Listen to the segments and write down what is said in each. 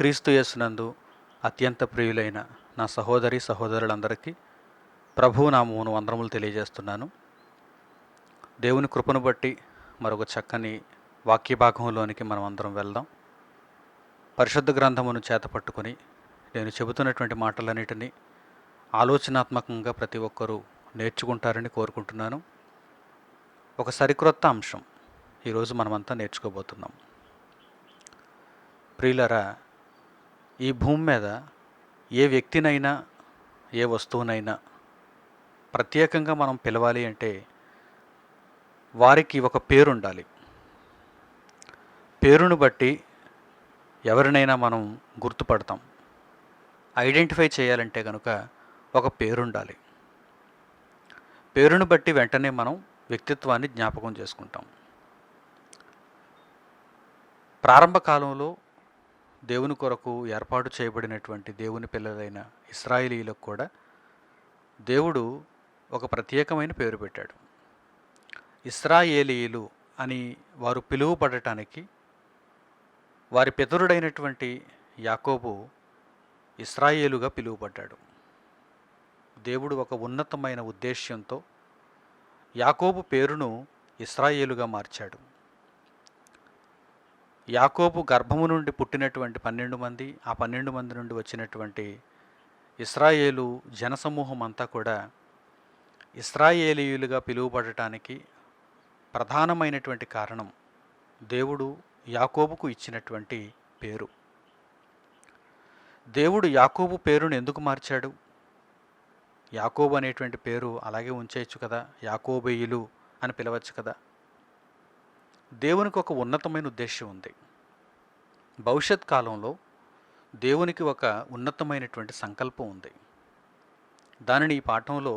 క్రీస్తు యేసునందు అత్యంత ప్రియులైన నా సహోదరి సహోదరులందరికీ ప్రభువు నామమున వందనములు తెలియజేస్తున్నాను. దేవుని కృపను బట్టి మరొక చక్కని వాక్య భాగంలోనికి మనం అందరం వెళ్దాం. పరిశుద్ధ గ్రంథమును చేతపట్టుకొని నేను చెబుతున్నటువంటి మాటలన్నిటినీ ఆలోచనాత్మకంగా ప్రతి ఒక్కరూ నేర్చుకుంటారని కోరుకుంటున్నాను. ఒక సరికొత్త అంశం ఈరోజు మనమంతా నేర్చుకోబోతున్నాం. ప్రియులరా, ఈ భూమి మీద ఏ వ్యక్తినైనా ఏ వస్తువునైనా ప్రత్యేకంగా మనం పిలవాలి అంటే వారికి ఒక పేరు ఉండాలి. పేరును బట్టి ఎవరినైనా మనం గుర్తుపడతాం. ఐడెంటిఫై చేయాలంటే కనుక ఒక పేరు ఉండాలి. పేరును బట్టి వెంటనే మనం వ్యక్తిత్వాన్ని జ్ఞాపకం చేసుకుంటాం. ప్రారంభ కాలంలో దేవుని కొరకు ఏర్పాటు చేయబడినటువంటి దేవుని పిల్లలైన ఇశ్రాయేలీయులకు కూడా దేవుడు ఒక ప్రత్యేకమైన పేరు పెట్టాడు. ఇశ్రాయేలీయులు అని వారు పిలువబడటానికి వారి పితరుడైనటువంటి యాకోబు ఇశ్రాయేలుగా పిలువబడ్డాడు. దేవుడు ఒక ఉన్నతమైన ఉద్దేశ్యంతో యాకోబు పేరును ఇశ్రాయేలుగా మార్చాడు. యాకోబు గర్భము నుండి పుట్టినటువంటి 12 మంది, ఆ 12 మంది నుండి వచ్చినటువంటి ఇశ్రాయేలు జనసమూహం అంతా కూడా ఇశ్రాయేలీయులుగా పిలువబడటానికి ప్రధానమైనటువంటి కారణం దేవుడు యాకోబుకు ఇచ్చినటువంటి పేరు. దేవుడు యాకోబు పేరును ఎందుకు మార్చాడు? యాకోబు అనేటువంటి పేరు అలాగే ఉంచేయచ్చు కదా, యాకోబేయులు అని పిలవచ్చు కదా. దేవునికి ఒక ఉన్నతమైన ఉద్దేశం ఉంది. భవిష్యత్ కాలంలో దేవునికి ఒక ఉన్నతమైనటువంటి సంకల్పం ఉంది. దానిని ఈ పాఠంలో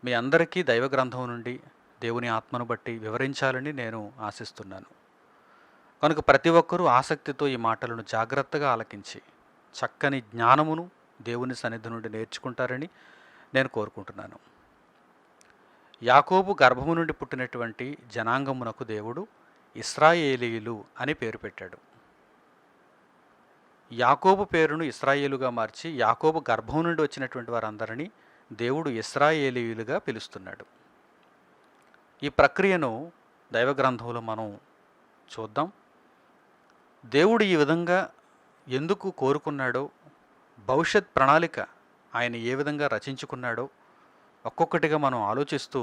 మీ అందరికీ దైవ గ్రంథం నుండి దేవుని ఆత్మను బట్టి వివరించాలని నేను ఆశిస్తున్నాను. కనుక ప్రతి ఒక్కరూ ఆసక్తితో ఈ మాటలను జాగ్రత్తగా ఆలకించి చక్కని జ్ఞానమును దేవుని సన్నిధి నుండి నేర్చుకుంటారని నేను కోరుకుంటున్నాను. యాకోబు గర్భము నుండి పుట్టినటువంటి జనాంగమునకు దేవుడు ఇశ్రాయేలీయులు అని పేరు పెట్టాడు. యాకోబు పేరును ఇశ్రాయేలుగా మార్చి యాకోబు గర్భం నుండి వచ్చినటువంటి వారందరినీ దేవుడు ఇశ్రాయేలీయులుగా పిలుస్తున్నాడు. ఈ ప్రక్రియను దైవ గ్రంథంలో మనం చూద్దాం. దేవుడు ఈ విధంగా ఎందుకు కోరుకున్నాడో, భవిష్యత్ ప్రణాళిక ఆయన ఏ విధంగా రచించుకున్నాడో ఒక్కొక్కటిగా మనం ఆలోచిస్తూ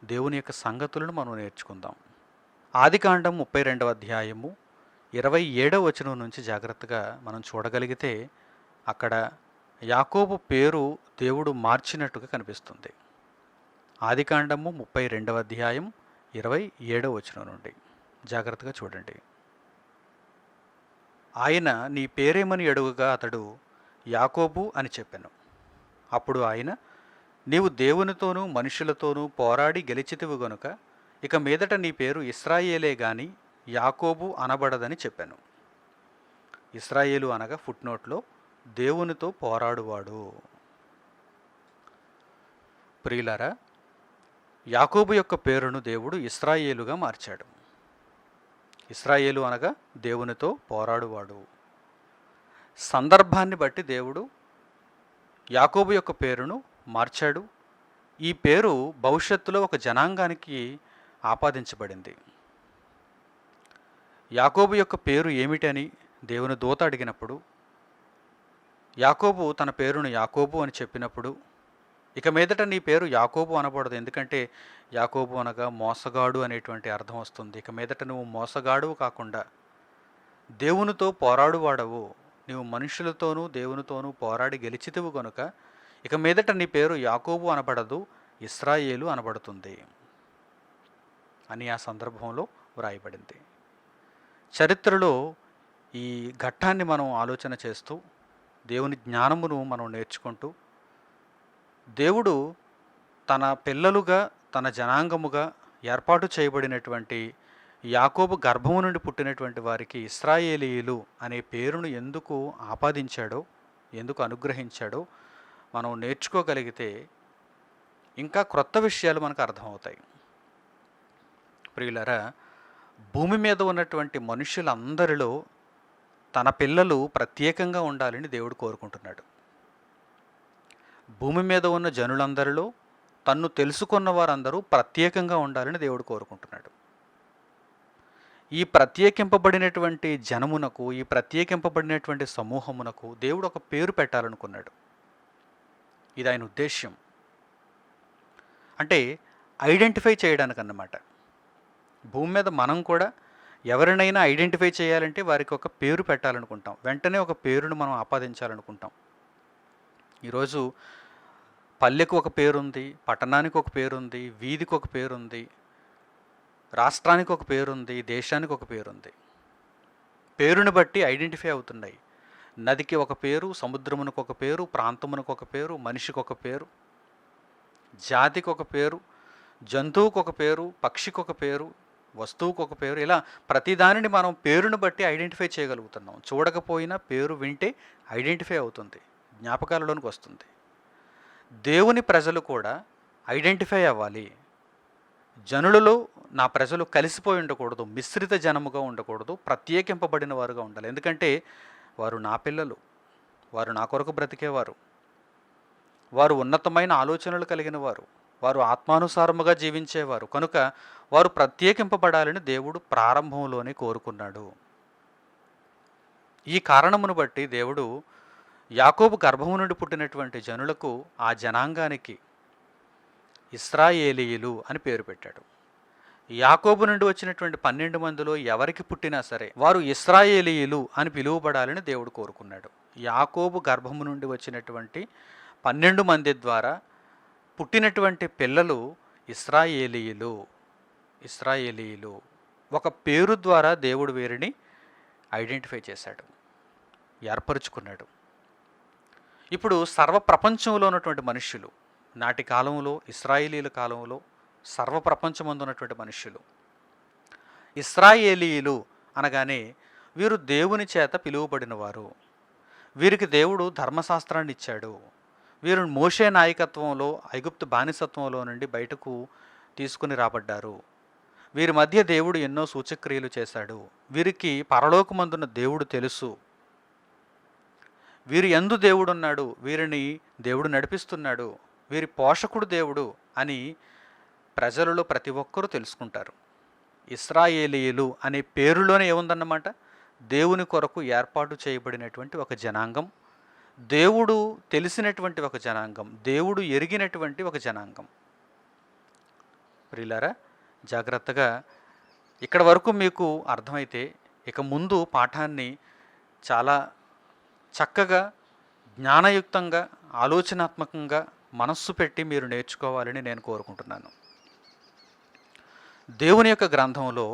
దేవుని యొక్క సంగతులను మనం నేర్చుకుందాం. ఆదికాండం 32వ అధ్యాయము 27వ వచనం నుంచి జాగ్రత్తగా మనం చూడగలిగితే అక్కడ యాకోబు పేరు దేవుడు మార్చినట్టుగా కనిపిస్తుంది. ఆదికాండము 32వ అధ్యాయం 27వ వచనం నుండి జాగ్రత్తగా చూడండి. ఆయన నీ పేరేమని అడుగుగా అతడు యాకోబు అని చెప్పాను. అప్పుడు ఆయన, నీవు దేవునితోనూ మనుషులతోనూ పోరాడి గెలిచితివు గనుక ఇక మీదట నీ పేరు ఇశ్రాయేలే గాని యాకోబు అనబడదని చెప్పాను. ఇశ్రాయేలు అనగా ఫుట్నోట్లో దేవునితో పోరాడువాడు. ప్రియులారా, యాకోబు యొక్క పేరును దేవుడు ఇశ్రాయేలుగా మార్చాడు. ఇశ్రాయేలు అనగా దేవునితో పోరాడువాడు. సందర్భాన్ని బట్టి దేవుడు యాకోబు యొక్క పేరును మార్చాడు. ఈ పేరు భవిష్యత్తులో ఒక జనాంగానికి ఆపాదించబడింది. యాకోబు యొక్క పేరు ఏమిటని దేవుని దూత అడిగినప్పుడు యాకోబు తన పేరును యాకోబు అని చెప్పినప్పుడు, ఇక మీదట నీ పేరు యాకోబు అనబడదు, ఎందుకంటే యాకోబు అనగా మోసగాడు అనేటువంటి అర్థం వస్తుంది. ఇక మీదట నువ్వు మోసగాడు కాకుండా దేవునితో పోరాడువాడవు, నీవు మనుషులతోనూ దేవునితోనూ పోరాడి గెలిచితివు కనుక ఇక మీదట నీ పేరు యాకోబు అనబడదు, ఇశ్రాయేలు అనబడుతుంది అని ఆ సందర్భంలో వ్రాయబడింది. చరిత్రలో ఈ ఘట్టాన్ని మనం ఆలోచన చేస్తూ దేవుని జ్ఞానమును మనం నేర్చుకుంటూ దేవుడు తన పిల్లలుగా తన జనాంగముగా ఏర్పాటు చేయబడినటువంటి యాకోబు గర్భము నుండి పుట్టినటువంటి వారికి ఇశ్రాయేలీయులు అనే పేరును ఎందుకు ఆపాదించాడో, ఎందుకు అనుగ్రహించాడో మనం నేర్చుకోగలిగితే ఇంకా క్రొత్త విషయాలు మనకు అర్థమవుతాయి. ప్రియులారా, భూమి మీద ఉన్నటువంటి మనుషులందరిలో తన పిల్లలు ప్రత్యేకంగా ఉండాలని దేవుడు కోరుకుంటున్నాడు. భూమి మీద ఉన్న జనులందరిలో తన్ను తెలుసుకున్న వారందరూ ప్రత్యేకంగా ఉండాలని దేవుడు కోరుకుంటున్నాడు. ఈ ప్రత్యేకింపబడినటువంటి జనమునకు, ఈ ప్రత్యేకింపబడినటువంటి సమూహమునకు దేవుడు ఒక పేరు పెట్టాలనుకున్నాడు. ఇది ఆయన ఉద్దేశ్యం. అంటే ఐడెంటిఫై చేయడానికన్నమాట. భూమి మీద మనం కూడా ఎవరినైనా ఐడెంటిఫై చేయాలంటే వారికి ఒక పేరు పెట్టాలనుకుంటాం. వెంటనే ఒక పేరును మనం ఆపాదించాలనుకుంటాం. ఈరోజు పల్లెకు ఒక పేరుంది, పట్టణానికి ఒక పేరుంది, వీధికి ఒక పేరుంది, రాష్ట్రానికి ఒక పేరుంది, దేశానికి ఒక పేరుంది. పేరుని బట్టి ఐడెంటిఫై అవుతున్నాయి. నదికి ఒక పేరు, సముద్రమునకు ఒక పేరు, ప్రాంతమునకు ఒక పేరు, మనిషికి ఒక పేరు, జాతికి ఒక పేరు, జంతువుకు ఒక పేరు, పక్షికి ఒక పేరు, వస్తువుకు ఒక పేరు. ఇలా ప్రతిదానిని మనం పేరును బట్టి ఐడెంటిఫై చేయగలుగుతున్నాం. చూడకపోయినా పేరు వింటే ఐడెంటిఫై అవుతుంది, జ్ఞాపకాలలోనికి వస్తుంది. దేవుని ప్రజలు కూడా ఐడెంటిఫై అవ్వాలి. జనులలో నా ప్రజలు కలిసిపోయి ఉండకూడదు, మిశ్రిత జనముగా ఉండకూడదు, ప్రత్యేకింపబడిన వారుగా ఉండాలి. ఎందుకంటే వారు నా పిల్లలు, వారు నా కొరకు బ్రతికేవారు, వారు ఉన్నతమైన ఆలోచనలు కలిగిన వారు, వారు ఆత్మానుసారముగా జీవించేవారు. కనుక వారు ప్రత్యేకింపబడాలని దేవుడు ప్రారంభంలోనే కోరుకున్నాడు. ఈ కారణమును బట్టి దేవుడు యాకోబు గర్భము నుండి పుట్టినటువంటి జనులకు, ఆ జనాంగానికి ఇశ్రాయేలీయులు అని పేరు పెట్టాడు. యాకోబు నుండి వచ్చినటువంటి 12 మందిలో ఎవరికి పుట్టినా సరే వారు ఇశ్రాయేలీయులు అని పిలువబడాలని దేవుడు కోరుకున్నాడు. యాకోబు గర్భము నుండి వచ్చినటువంటి 12 మంది ద్వారా పుట్టినటువంటి పిల్లలు ఇశ్రాయేలీయులు. ఇశ్రాయేలీయులు ఒక పేరు ద్వారా దేవుడు వీరిని ఐడెంటిఫై చేశాడు, ఏర్పరుచుకున్నాడు. ఇప్పుడు సర్వ ప్రపంచంలో ఉన్నటువంటి మనుష్యులు, నాటి కాలంలో ఇశ్రాయేలీయుల కాలంలో సర్వప్రపంచమందు ఉన్నటువంటి మనుష్యులు, ఇశ్రాయేలీయులు అనగానే వీరు దేవుని చేత పిలువబడిన వారు. వీరికి దేవుడు ధర్మశాస్త్రాన్ని ఇచ్చాడు. వీరు మోషే నాయకత్వంలో ఐగుప్తు బానిసత్వంలో నుండి బయటకు తీసుకుని రాబడ్డారు. వీరి మధ్య దేవుడు ఎన్నో సూచక్రియలు చేశాడు. వీరికి పరలోకమందున్న దేవుడు తెలుసు. వీరి యందు దేవుడున్నాడు, వీరిని దేవుడు నడిపిస్తున్నాడు, వీరి పోషకుడు దేవుడు అని ప్రజలలో ప్రతి ఒక్కరూ తెలుసుకుంటారు. ఇశ్రాయేలీయులు అనే పేరులోనే ఏముందన్నమాట? దేవుని కొరకు ఏర్పాటు చేయబడినటువంటి ఒక జనాంగం, దేవుడు తెలిసినటువంటి ఒక జనాంగం, దేవుడు ఎరిగినటువంటి ఒక జనాంగం. ప్రియులారా, జాగ్రత్తగా ఇక్కడ వరకు మీకు అర్థమైతే ఇక ముందు పాఠాన్ని చాలా చక్కగా, జ్ఞానయుక్తంగా, ఆలోచనాత్మకంగా మనస్సు పెట్టి మీరు నేర్చుకోవాలని నేను కోరుకుంటున్నాను. దేవుని యొక్క గ్రంథంలో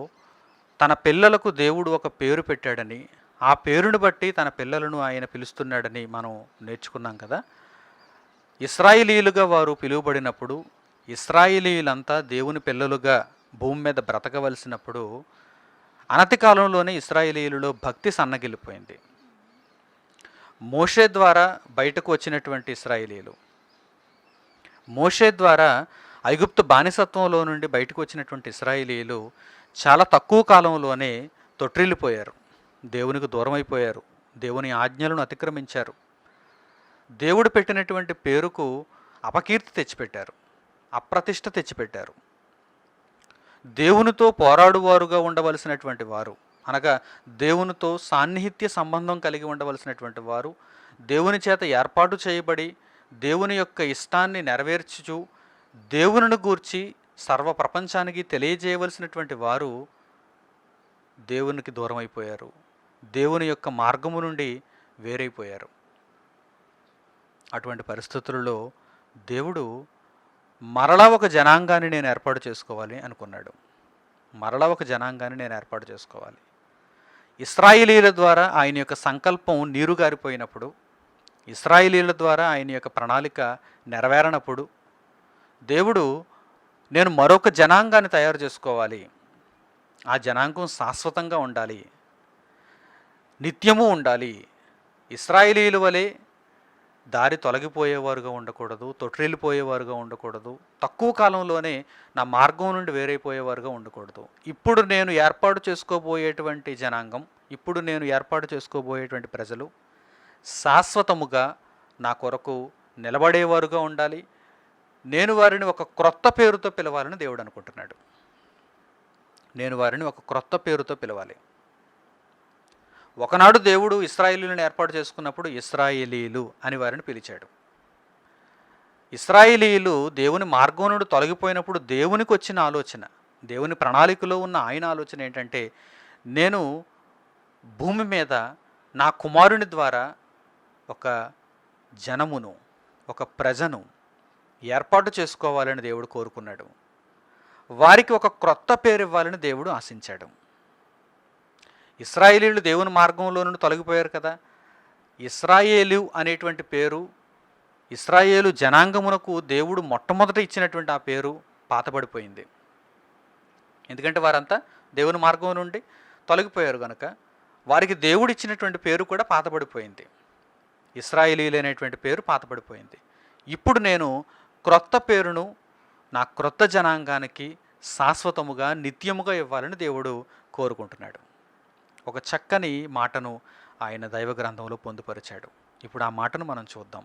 తన పిల్లలకు దేవుడు ఒక పేరు పెట్టాడని, ఆ పేరును బట్టి తన పిల్లలను ఆయన పిలుస్తున్నాడని మనం నేర్చుకున్నాం కదా. ఇశ్రాయేలీయులుగా వారు పిలువబడినప్పుడు, ఇశ్రాయేలీయులంతా దేవుని పిల్లలుగా భూమి మీద బ్రతకవలసినప్పుడు అనతి కాలంలోనే ఇశ్రాయేలీయులలో భక్తి సన్నగిల్లిపోయింది. మోషే ద్వారా బయటకు వచ్చినటువంటి ఇశ్రాయేలీయులు, మోషే ద్వారా ఐగుప్తు బానిసత్వంలో నుండి బయటకు వచ్చినటువంటి ఇశ్రాయేలీయులు చాలా తక్కువ కాలంలోనే తొట్టిల్లిపోయారు, దేవునికి దూరం అయిపోయారు, దేవుని ఆజ్ఞలను అతిక్రమించారు, దేవుడు పెట్టినటువంటి పేరుకు అపకీర్తి తెచ్చిపెట్టారు, అప్రతిష్ట తెచ్చిపెట్టారు. దేవునితో పోరాడువారుగా ఉండవలసినటువంటి వారు, అనగా దేవునితో సాన్నిహిత్య సంబంధం కలిగి ఉండవలసినటువంటి వారు, దేవుని చేత ఏర్పాటు చేయబడి దేవుని యొక్క ఇష్టాన్ని నెరవేర్చుచు దేవునిని గూర్చి సర్వ ప్రపంచానికి తెలియజేయవలసినటువంటి వారు దేవునికి దూరం అయిపోయారు, దేవుని యొక్క మార్గము నుండి వేరైపోయారు. అటువంటి పరిస్థితులలో దేవుడు మరలా ఒక జనాంగాన్ని నేను ఏర్పాటు చేసుకోవాలి అనుకున్నాడు. మరలా ఒక జనాంగాన్ని నేను ఏర్పాటు చేసుకోవాలి. ఇశ్రాయేలీయుల ద్వారా ఆయన యొక్క సంకల్పం నీరుగారిపోయినప్పుడు, ఇశ్రాయేలీయుల ద్వారా ఆయన యొక్క ప్రణాళిక నెరవేరనప్పుడు దేవుడు నేను మరొక జనాంగాన్ని తయారు చేసుకోవాలి, ఆ జనాంగం శాశ్వతంగా ఉండాలి, నిత్యము ఉండాలి, ఇశ్రాయేలీయుల వలె దారి తొలగిపోయేవారుగా ఉండకూడదు, తొట్టిల్లిపోయేవారుగా ఉండకూడదు, తక్కువ కాలంలోనే నా మార్గం నుండి వేరైపోయేవారుగా ఉండకూడదు. ఇప్పుడు నేను ఏర్పాటు చేసుకోబోయేటువంటి జనాంగం, ఇప్పుడు నేను ఏర్పాటు చేసుకోబోయేటువంటి ప్రజలు శాశ్వతముగా నా కొరకు నిలబడేవారుగా ఉండాలి. నేను వారిని ఒక క్రొత్త పేరుతో పిలవాలని దేవుడు అనుకుంటున్నాడు. నేను వారిని ఒక క్రొత్త పేరుతో పిలవాలి. ఒకనాడు దేవుడు ఇశ్రాయేలీయులను ఏర్పాటు చేసుకున్నప్పుడు ఇశ్రాయేలీయులు అని వారిని పిలిచాడు. ఇశ్రాయేలీయులు దేవుని మార్గం నుండి తొలగిపోయినప్పుడు దేవునికి వచ్చిన ఆలోచన, దేవుని ప్రణాళికలో ఉన్న ఆయన ఆలోచన ఏంటంటే, నేను భూమి మీద నా కుమారుని ద్వారా ఒక జనమును, ఒక ప్రజను ఏర్పాటు చేసుకోవాలని దేవుడు కోరుకున్నాడు. వారికి ఒక క్రొత్త పేరు ఇవ్వాలని దేవుడు ఆశించాడు. ఇశ్రాయేలీయులు దేవుని మార్గంలో నుండి తొలగిపోయారు కదా. ఇశ్రాయేలు అనేటువంటి పేరు, ఇశ్రాయేలు జనాంగమునకు దేవుడు మొట్టమొదట ఇచ్చినటువంటి ఆ పేరు పాతబడిపోయింది. ఎందుకంటే వారంతా దేవుని మార్గం నుండి తొలగిపోయారు కనుక వారికి దేవుడు ఇచ్చినటువంటి పేరు కూడా పాతబడిపోయింది. ఇశ్రాయేలీయులు అనేటువంటి పేరు పాతబడిపోయింది. ఇప్పుడు నేను క్రొత్త పేరును నా క్రొత్త జనాంగానికి శాశ్వతముగా నిత్యముగా ఇవ్వాలని దేవుడు కోరుకుంటున్నాడు. ఒక చక్కని మాటను ఆయన దైవ గ్రంథంలో పొందుపరిచాడు. ఇప్పుడు ఆ మాటను మనం చూద్దాం.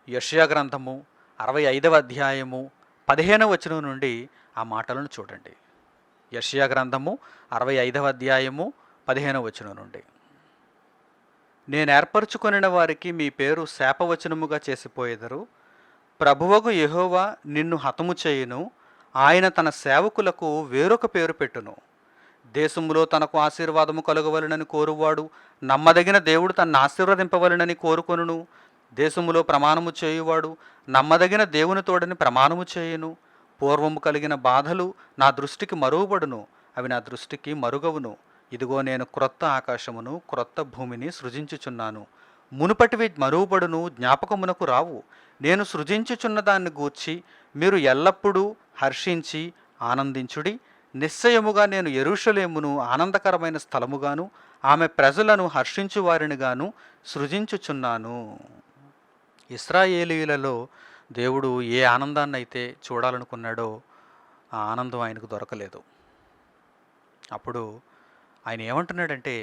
యెషయా గ్రంథము 65వ అధ్యాయము 15వ వచనం నుండి ఆ మాటలను చూడండి. యెషయా గ్రంథము 65వ అధ్యాయము 15వ వచనం నుండి. నేను ఏర్పరచుకొనిన వారికి మీ పేరు శాపవచనముగా చేసిపోయేదరు. ప్రభువగు యెహోవా నిన్ను హతము చేయును. ఆయన తన సేవకులకు వేరొక పేరు పెట్టును. దేశములో తనకు ఆశీర్వాదము కలుగవలనని కోరువాడు నమ్మదగిన దేవుడు తనను ఆశీర్వదింపవలనని కోరుకొనును. దేశములో ప్రమాణము చేయువాడు నమ్మదగిన దేవుని తోడని ప్రమాణము చేయును. పూర్వము కలిగిన బాధలు నా దృష్టికి మరుగుపడును, అవి నా దృష్టికి మరుగవును. ఇదిగో నేను క్రొత్త ఆకాశమును క్రొత్త భూమిని సృజించుచున్నాను. మునుపటివి మరుగుపడును, జ్ఞాపకమునకు రావు. నేను సృజించుచున్న దాన్ని గూర్చి మీరు ఎల్లప్పుడూ హర్షించి ఆనందించుడి. నిశ్చయముగా నేను యెరూషలేమును ఆనందకరమైన స్థలముగాను ఆమె ప్రజలను హర్షించు వారినిగాను సృజించుచున్నాను. ఇశ్రాయేలీయులలో దేవుడు ఏ ఆనందాన్ని అయితే చూడాలనుకున్నాడో ఆ ఆనందం ఆయనకు దొరకలేదు. అప్పుడు ఆయన ఏమంటున్నాడంటే,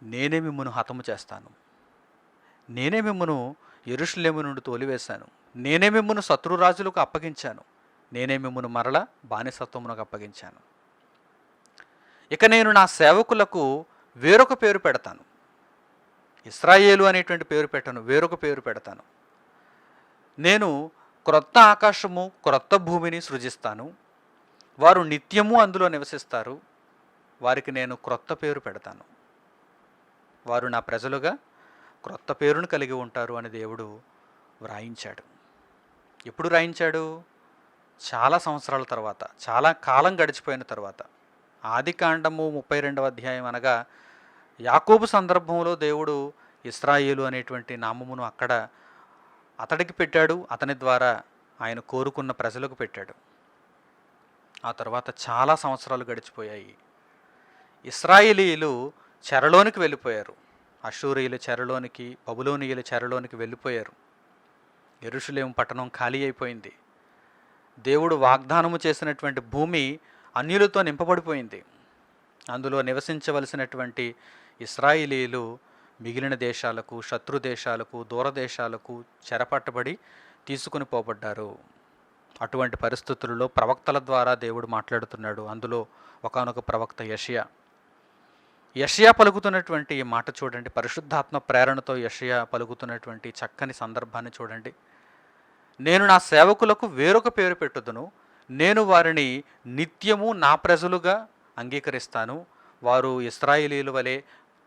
నేనే మిమ్మును హతము చేస్తాను, నేనే మిమ్మును యెరూషలేము నుండి తోలివేశాను, నేనే మిమ్మును శత్రురాజులకు అప్పగించాను, నేనే మిమ్మును మరల బానిసత్వమునకు అప్పగించాను. ఇక నేను నా సేవకులకు వేరొక పేరు పెడతాను. ఇశ్రాయేలు అనేటువంటి పేరు పెట్టను, వేరొక పేరు పెడతాను. నేను క్రొత్త ఆకాశము క్రొత్త భూమిని సృజిస్తాను. వారు నిత్యము అందులో నివసిస్తారు. వారికి నేను క్రొత్త పేరు పెడతాను. వారు నా ప్రజలుగా క్రొత్త పేరును కలిగి ఉంటారు అని దేవుడు వ్రాయించాడు. ఎప్పుడు వ్రాయించాడు? చాలా సంవత్సరాల తర్వాత, చాలా కాలం గడిచిపోయిన తర్వాత. ఆదికాండము 32వ అధ్యాయం అనగా యాకోబు సందర్భంలో దేవుడు ఇశ్రాయేలు అనేటువంటి నామమును అక్కడ అతడికి పెట్టాడు. అతని ద్వారా ఆయన కోరుకున్న ప్రజలకు పెట్టాడు. ఆ తర్వాత చాలా సంవత్సరాలు గడిచిపోయాయి. ఇశ్రాయేలీయులు చెరలోనికి వెళ్ళిపోయారు. అషూరీయుల చెరలోనికి, బబులోనీయుల చెరలోనికి వెళ్ళిపోయారు. యెరూషలేము పట్టణం ఖాళీ అయిపోయింది. దేవుడు వాగ్దానము చేసినటువంటి భూమి అన్యులతో నింపబడిపోయింది. అందులో నివసించవలసినటువంటి ఇశ్రాయేలీయులు మిగిలిన దేశాలకు, శత్రు దేశాలకు, దూరదేశాలకు చెరపట్టబడి తీసుకుని పోబడ్డారు. అటువంటి పరిస్థితులలో ప్రవక్తల ద్వారా దేవుడు మాట్లాడుతున్నాడు. అందులో ఒకానొక ప్రవక్త యెషయా పలుకుతున్నటువంటి ఈ మాట చూడండి. పరిశుద్ధాత్మ ప్రేరణతో యెషయా పలుకుతున్నటువంటి చక్కని సందర్భాన్ని చూడండి. నేను నా సేవకులకు వేరొక పేరు పెట్టుదును. నేను వారిని నిత్యము నా ప్రజలుగా అంగీకరిస్తాను. వారు ఇశ్రాయేలీయుల వలె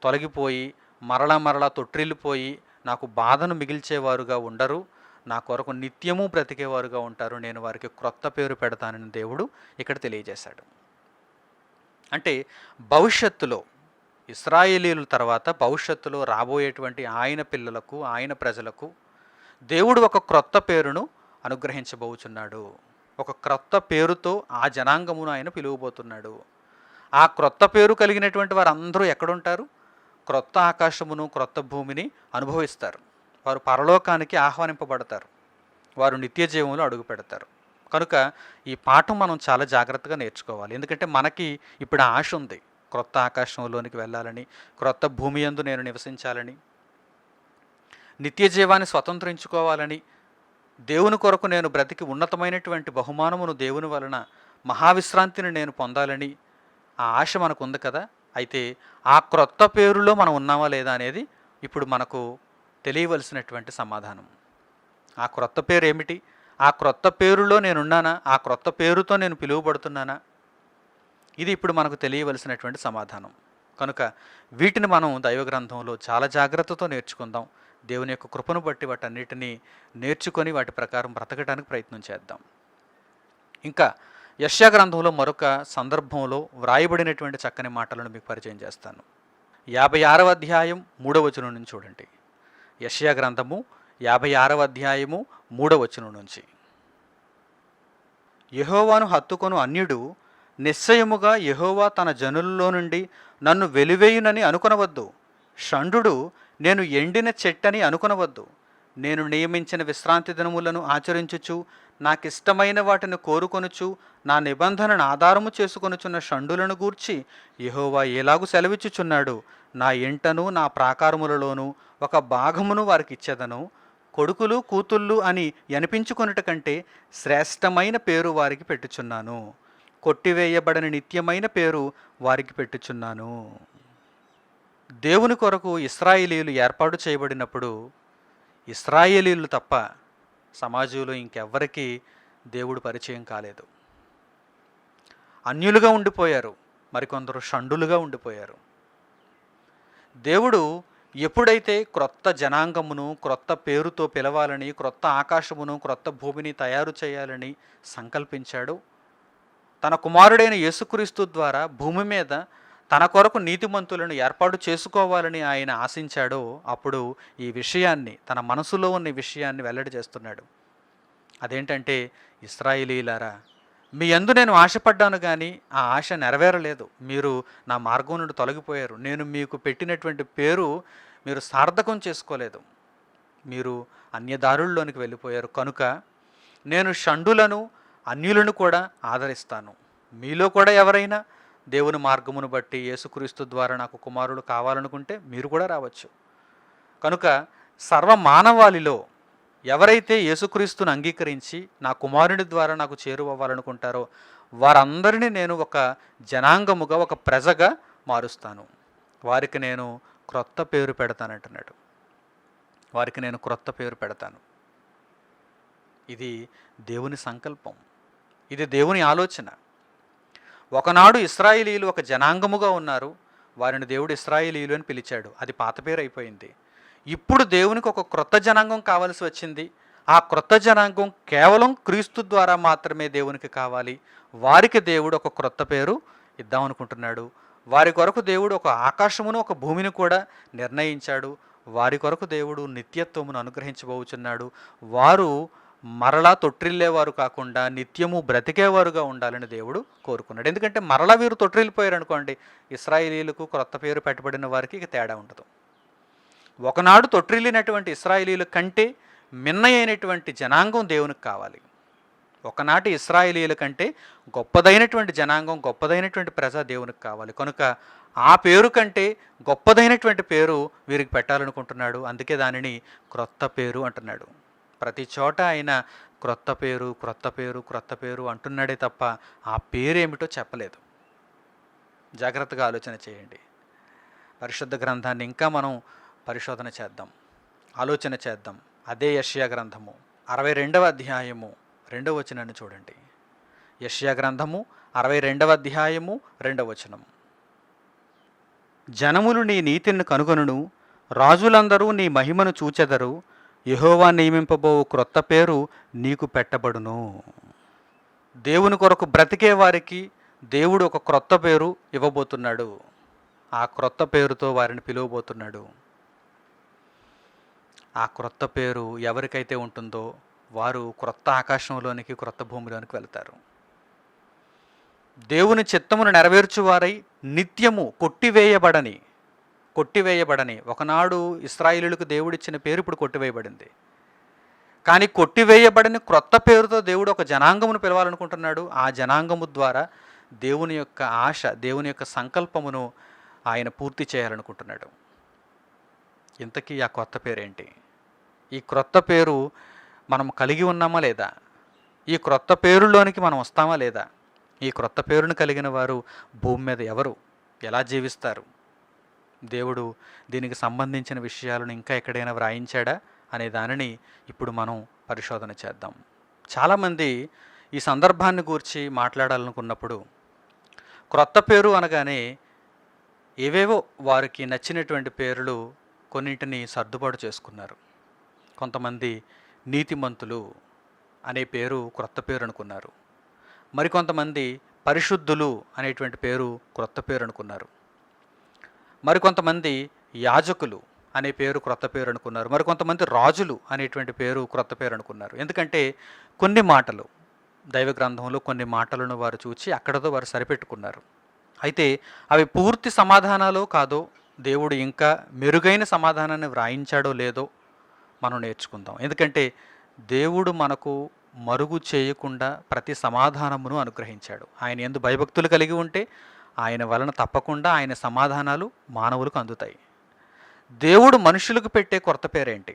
తొలగిపోయి మరలా తొట్టిల్లిపోయి నాకు బాధను మిగిల్చేవారుగా ఉండరు. నా కొరకు నిత్యము బ్రతికేవారుగా ఉంటారు. నేను వారికి క్రొత్త పేరు పెడతానని దేవుడు ఇక్కడ తెలియజేశాడు. అంటే భవిష్యత్తులో ఇశ్రాయేలీయుల తర్వాత భవిష్యత్తులో రాబోయేటువంటి ఆయన పిల్లలకు, ఆయన ప్రజలకు దేవుడు ఒక క్రొత్త పేరును అనుగ్రహించబోచున్నాడు. ఒక క్రొత్త పేరుతో ఆ జనాంగమును ఆయన పిలువబోతున్నాడు. ఆ క్రొత్త పేరు కలిగినటువంటి వారందరూ ఎక్కడుంటారు? క్రొత్త ఆకాశమును క్రొత్త భూమిని అనుభవిస్తారు. వారు పరలోకానికి ఆహ్వానింపబడతారు. వారు నిత్య జీవంలో అడుగు పెడతారు. కనుక ఈ పాఠం మనం చాలా జాగ్రత్తగా నేర్చుకోవాలి. ఎందుకంటే మనకి ఇప్పుడు ఆశ ఉంది, క్రొత్త ఆకాశంలోనికి వెళ్ళాలని, క్రొత్త భూమి యందు నేను నివసించాలని, నిత్య జీవాన్ని స్వతంత్రించుకోవాలని, దేవుని కొరకు నేను బ్రతికి ఉన్నతమైనటువంటి బహుమానమును దేవుని వలన మహావిశ్రాంతిని నేను పొందాలని ఆ ఆశ మనకు ఉంది కదా. అయితే ఆ క్రొత్త పేరులో మనం ఉన్నామా లేదా అనేది ఇప్పుడు మనకు తెలియవలసినటువంటి సమాధానం. ఆ క్రొత్త పేరు ఏమిటి? ఆ క్రొత్త పేరులో నేనున్నానా? ఆ క్రొత్త పేరుతో నేను పిలువబడుతున్నానా? ఇది ఇప్పుడు మనకు తెలియవలసినటువంటి సమాధానం. కనుక వీటిని మనం దైవ గ్రంథంలో చాలా జాగ్రత్తతో నేర్చుకుందాం. దేవుని యొక్క కృపను బట్టి వాటన్నిటినీ నేర్చుకొని వాటి ప్రకారం బ్రతకడానికి ప్రయత్నం చేద్దాం. ఇంకా యెషయా గ్రంథంలో మరొక సందర్భంలో వ్రాయబడినటువంటి చక్కని మాటలను మీకు పరిచయం చేస్తాను. 56వ అధ్యాయం 3వ వచనం నుంచి చూడండి. యెషయా గ్రంథము 56వ అధ్యాయము 3వ వచనం నుంచి. యెహోవాను హత్తుకొను అన్యుడు నిశ్చయముగా యెహోవా తన జనులలో నుండి నన్ను వెలివేయునని అనుకొనవద్దు. షండు నేను ఎండిన చెట్టని అనుకొనవద్దు. నేను నియమించిన విశ్రాంతి దినములను ఆచరించుచు నాకిష్టమైన వాటిని కోరుకొనుచు నా నిబంధనను ఆధారము చేసుకొనుచున్న షండులను గూర్చి యెహోవా ఎలాగు సెలవిచ్చుచున్నాడు. నా ఇంటను నా ప్రాకారములలోనూ ఒక భాగమును వారికి ఇచ్చేదను. కొడుకులు కూతుళ్ళు అని అనిపించుకొనుట కంటే శ్రేష్టమైన పేరు వారికి పెట్టుచున్నాను. కొట్టివేయబడని నిత్యమైన పేరు వారికి పెట్టుచున్నాను. దేవుని కొరకు ఇశ్రాయేలీయులు ఏర్పాటు చేయబడినప్పుడు ఇశ్రాయేలీయులు తప్ప సమాజంలో ఇంకెవ్వరికీ దేవుడు పరిచయం కాలేదు. అన్యులుగా ఉండిపోయారు, మరికొందరు షండులుగా ఉండిపోయారు. దేవుడు ఎప్పుడైతే క్రొత్త జనాంగమును క్రొత్త పేరుతో పిలవాలని, క్రొత్త ఆకాశమును క్రొత్త భూమిని తయారు చేయాలని సంకల్పించాడో, తన కుమారుడైన యేసుక్రీస్తు ద్వారా భూమి మీద తన కొరకు నీతిమంతులను ఏర్పాటు చేసుకోవాలని ఆయన ఆశించాడో, అప్పుడు ఈ విషయాన్ని, తన మనసులో ఉన్న విషయాన్ని వెల్లడి చేస్తున్నాడు. అదేంటంటే, ఇశ్రాయేలీయులారా, మీ యందు నేను ఆశపడ్డాను కానీ ఆ ఆశ నెరవేరలేదు. మీరు నా మార్గం నుండి తొలగిపోయారు. నేను మీకు పెట్టినటువంటి పేరు మీరు సార్థకం చేసుకోలేదు. మీరు అన్యదారుల్లోనికి వెళ్ళిపోయారు. కనుక నేను షండులను అన్యులను కూడా ఆదరిస్తాను. మీలో కూడా ఎవరైనా దేవుని మార్గమును బట్టి యేసుక్రీస్తు ద్వారా నాకు కుమారుడు కావాలనుకుంటే మీరు కూడా రావచ్చు. కనుక సర్వ మానవాళిలో ఎవరైతే యేసుక్రీస్తును అంగీకరించి నా కుమారుడి ద్వారా నాకు చేరువవ్వాలనుకుంటారో వారందరినీ నేను ఒక జనాంగముగా, ఒక ప్రజగా మారుస్తాను. వారికి నేను క్రొత్త పేరు పెడతానంటున్నాడు. వారికి నేను క్రొత్త పేరు పెడతాను. ఇది దేవుని సంకల్పం, ఇది దేవుని ఆలోచన. ఒకనాడు ఇశ్రాయేలీయులు ఒక జనాంగముగా ఉన్నారు. వారిని దేవుడు ఇశ్రాయేలీయులు అని పిలిచాడు. అది పాత పేరు అయిపోయింది. ఇప్పుడు దేవునికి ఒక క్రొత్త జనాంగం కావాల్సి వచ్చింది. ఆ క్రొత్త జనాంగం కేవలం క్రీస్తు ద్వారా మాత్రమే దేవునికి కావాలి. వారికి దేవుడు ఒక క్రొత్త పేరు ఇద్దామనుకుంటున్నాడు. వారి కొరకు దేవుడు ఒక ఆకాశమును ఒక భూమిని కూడా నిర్ణయించాడు. వారి కొరకు దేవుడు నిత్యత్వమును అనుగ్రహించబోచున్నాడు. వారు మరలా తొట్టిల్లేవారు కాకుండా నిత్యము బ్రతికేవారుగా ఉండాలని దేవుడు కోరుకున్నాడు. ఎందుకంటే మరలా వీరు తొట్టిల్లిపోయారు అనుకోండి, ఇశ్రాయేలీయులకు క్రొత్త పేరు పెట్టబడిన వారికి ఇక తేడా ఉండదు. ఒకనాడు తొట్టిల్లినటువంటి ఇశ్రాయేలీయుల కంటే మిన్న అయినటువంటి జనాంగం దేవునికి కావాలి. ఒకనాటి ఇశ్రాయేలీయుల కంటే గొప్పదైనటువంటి జనాంగం, గొప్పదైనటువంటి ప్రజ దేవునికి కావాలి. కనుక ఆ పేరు కంటే గొప్పదైనటువంటి పేరు వీరికి పెట్టాలనుకుంటున్నాడు. అందుకే దానిని క్రొత్త పేరు అంటున్నాడు. ప్రతి చోట ఆయన క్రొత్త పేరు, క్రొత్త పేరు, క్రొత్త పేరు అంటున్నాడే తప్ప ఆ పేరేమిటో చెప్పలేదు. జాగ్రత్తగా ఆలోచన చేయండి. పరిశుద్ధ గ్రంథాన్ని ఇంకా మనం పరిశోధన చేద్దాం, ఆలోచన చేద్దాం. అదే యెషయా గ్రంథము 62వ అధ్యాయము 2వ వచనాన్ని చూడండి. యెషయా గ్రంథము 62వ అధ్యాయము 2వ వచనం. జనములు నీ నీతిని కనుగొనును, రాజులందరూ నీ మహిమను చూచెదరు. యెహోవా నియమింపబో క్రొత్త పేరు నీకు పెట్టబడును. దేవుని కొరకు బ్రతికే వారికి దేవుడు ఒక క్రొత్త పేరు ఇవ్వబోతున్నాడు. ఆ క్రొత్త పేరుతో వారిని పిలువబోతున్నాడు. ఆ క్రొత్త పేరు ఎవరికైతే ఉంటుందో వారు క్రొత్త ఆకాశంలోనికి, క్రొత్త భూమిలోనికి వెళ్తారు. దేవుని చిత్తమును నెరవేర్చువారై నిత్యము కొట్టివేయబడని, ఒకనాడు ఇశ్రాయేలీయులకు దేవుడిచ్చిన పేరు ఇప్పుడు కొట్టివేయబడింది. కానీ కొట్టివేయబడని క్రొత్త పేరుతో దేవుడు ఒక జనాంగమును పిలవాలనుకుంటున్నాడు. ఆ జనాంగము ద్వారా దేవుని యొక్క ఆశ, దేవుని యొక్క సంకల్పమును ఆయన పూర్తి చేయాలనుకుంటున్నాడు. ఇంతకీ ఆ కొత్త పేరేంటి? ఈ క్రొత్త పేరు మనం కలిగి ఉన్నామా లేదా? ఈ క్రొత్త పేరులోనికి మనం వస్తామా లేదా? ఈ క్రొత్త పేరును కలిగిన వారు భూమి మీద ఎవరు, ఎలా జీవిస్తారు? దేవుడు దీనికి సంబంధించిన విషయాలను ఇంకా ఎక్కడైనా వ్రాయించాడా అనే దానిని ఇప్పుడు మనం పరిశోధన చేద్దాం. చాలామంది ఈ సందర్భాన్ని గూర్చి మాట్లాడాలనుకున్నప్పుడు క్రొత్త పేరు అనగానే ఏవేవో వారికి నచ్చినటువంటి పేర్లు కొన్నింటిని సర్దుబాటు చేసుకున్నారు. కొంతమంది నీతిమంతులు అనే పేరు క్రొత్త పేరు అనుకున్నారు. మరికొంతమంది పరిశుద్ధులు అనేటువంటి పేరు క్రొత్త పేరు అనుకున్నారు. మరికొంతమంది యాజకులు అనే పేరు క్రొత్త పేరు అనుకున్నారు. మరికొంతమంది రాజులు అనేటువంటి పేరు క్రొత్త పేరు అనుకున్నారు. ఎందుకంటే కొన్ని మాటలు, దైవ గ్రంథంలో కొన్ని మాటలను వారు చూచి అక్కడతో వారు సరిపెట్టుకున్నారు. అయితే అవి పూర్తి సమాధానాలు కాదో, దేవుడు ఇంకా మెరుగైన సమాధానాన్ని వ్రాయించాడో లేదో మనం నేర్చుకుందాం. ఎందుకంటే దేవుడు మనకు మరుగు చేయకుండా ప్రతి సమాధానమును అనుగ్రహించాడు. ఆయన యందు భయభక్తులు కలిగి ఉంటే ఆయన వలన తప్పకుండా ఆయన సమాధానాలు మానవులకు అందుతాయి. దేవుడు మనుషులకు పెట్టే కొత్త పేరేంటి?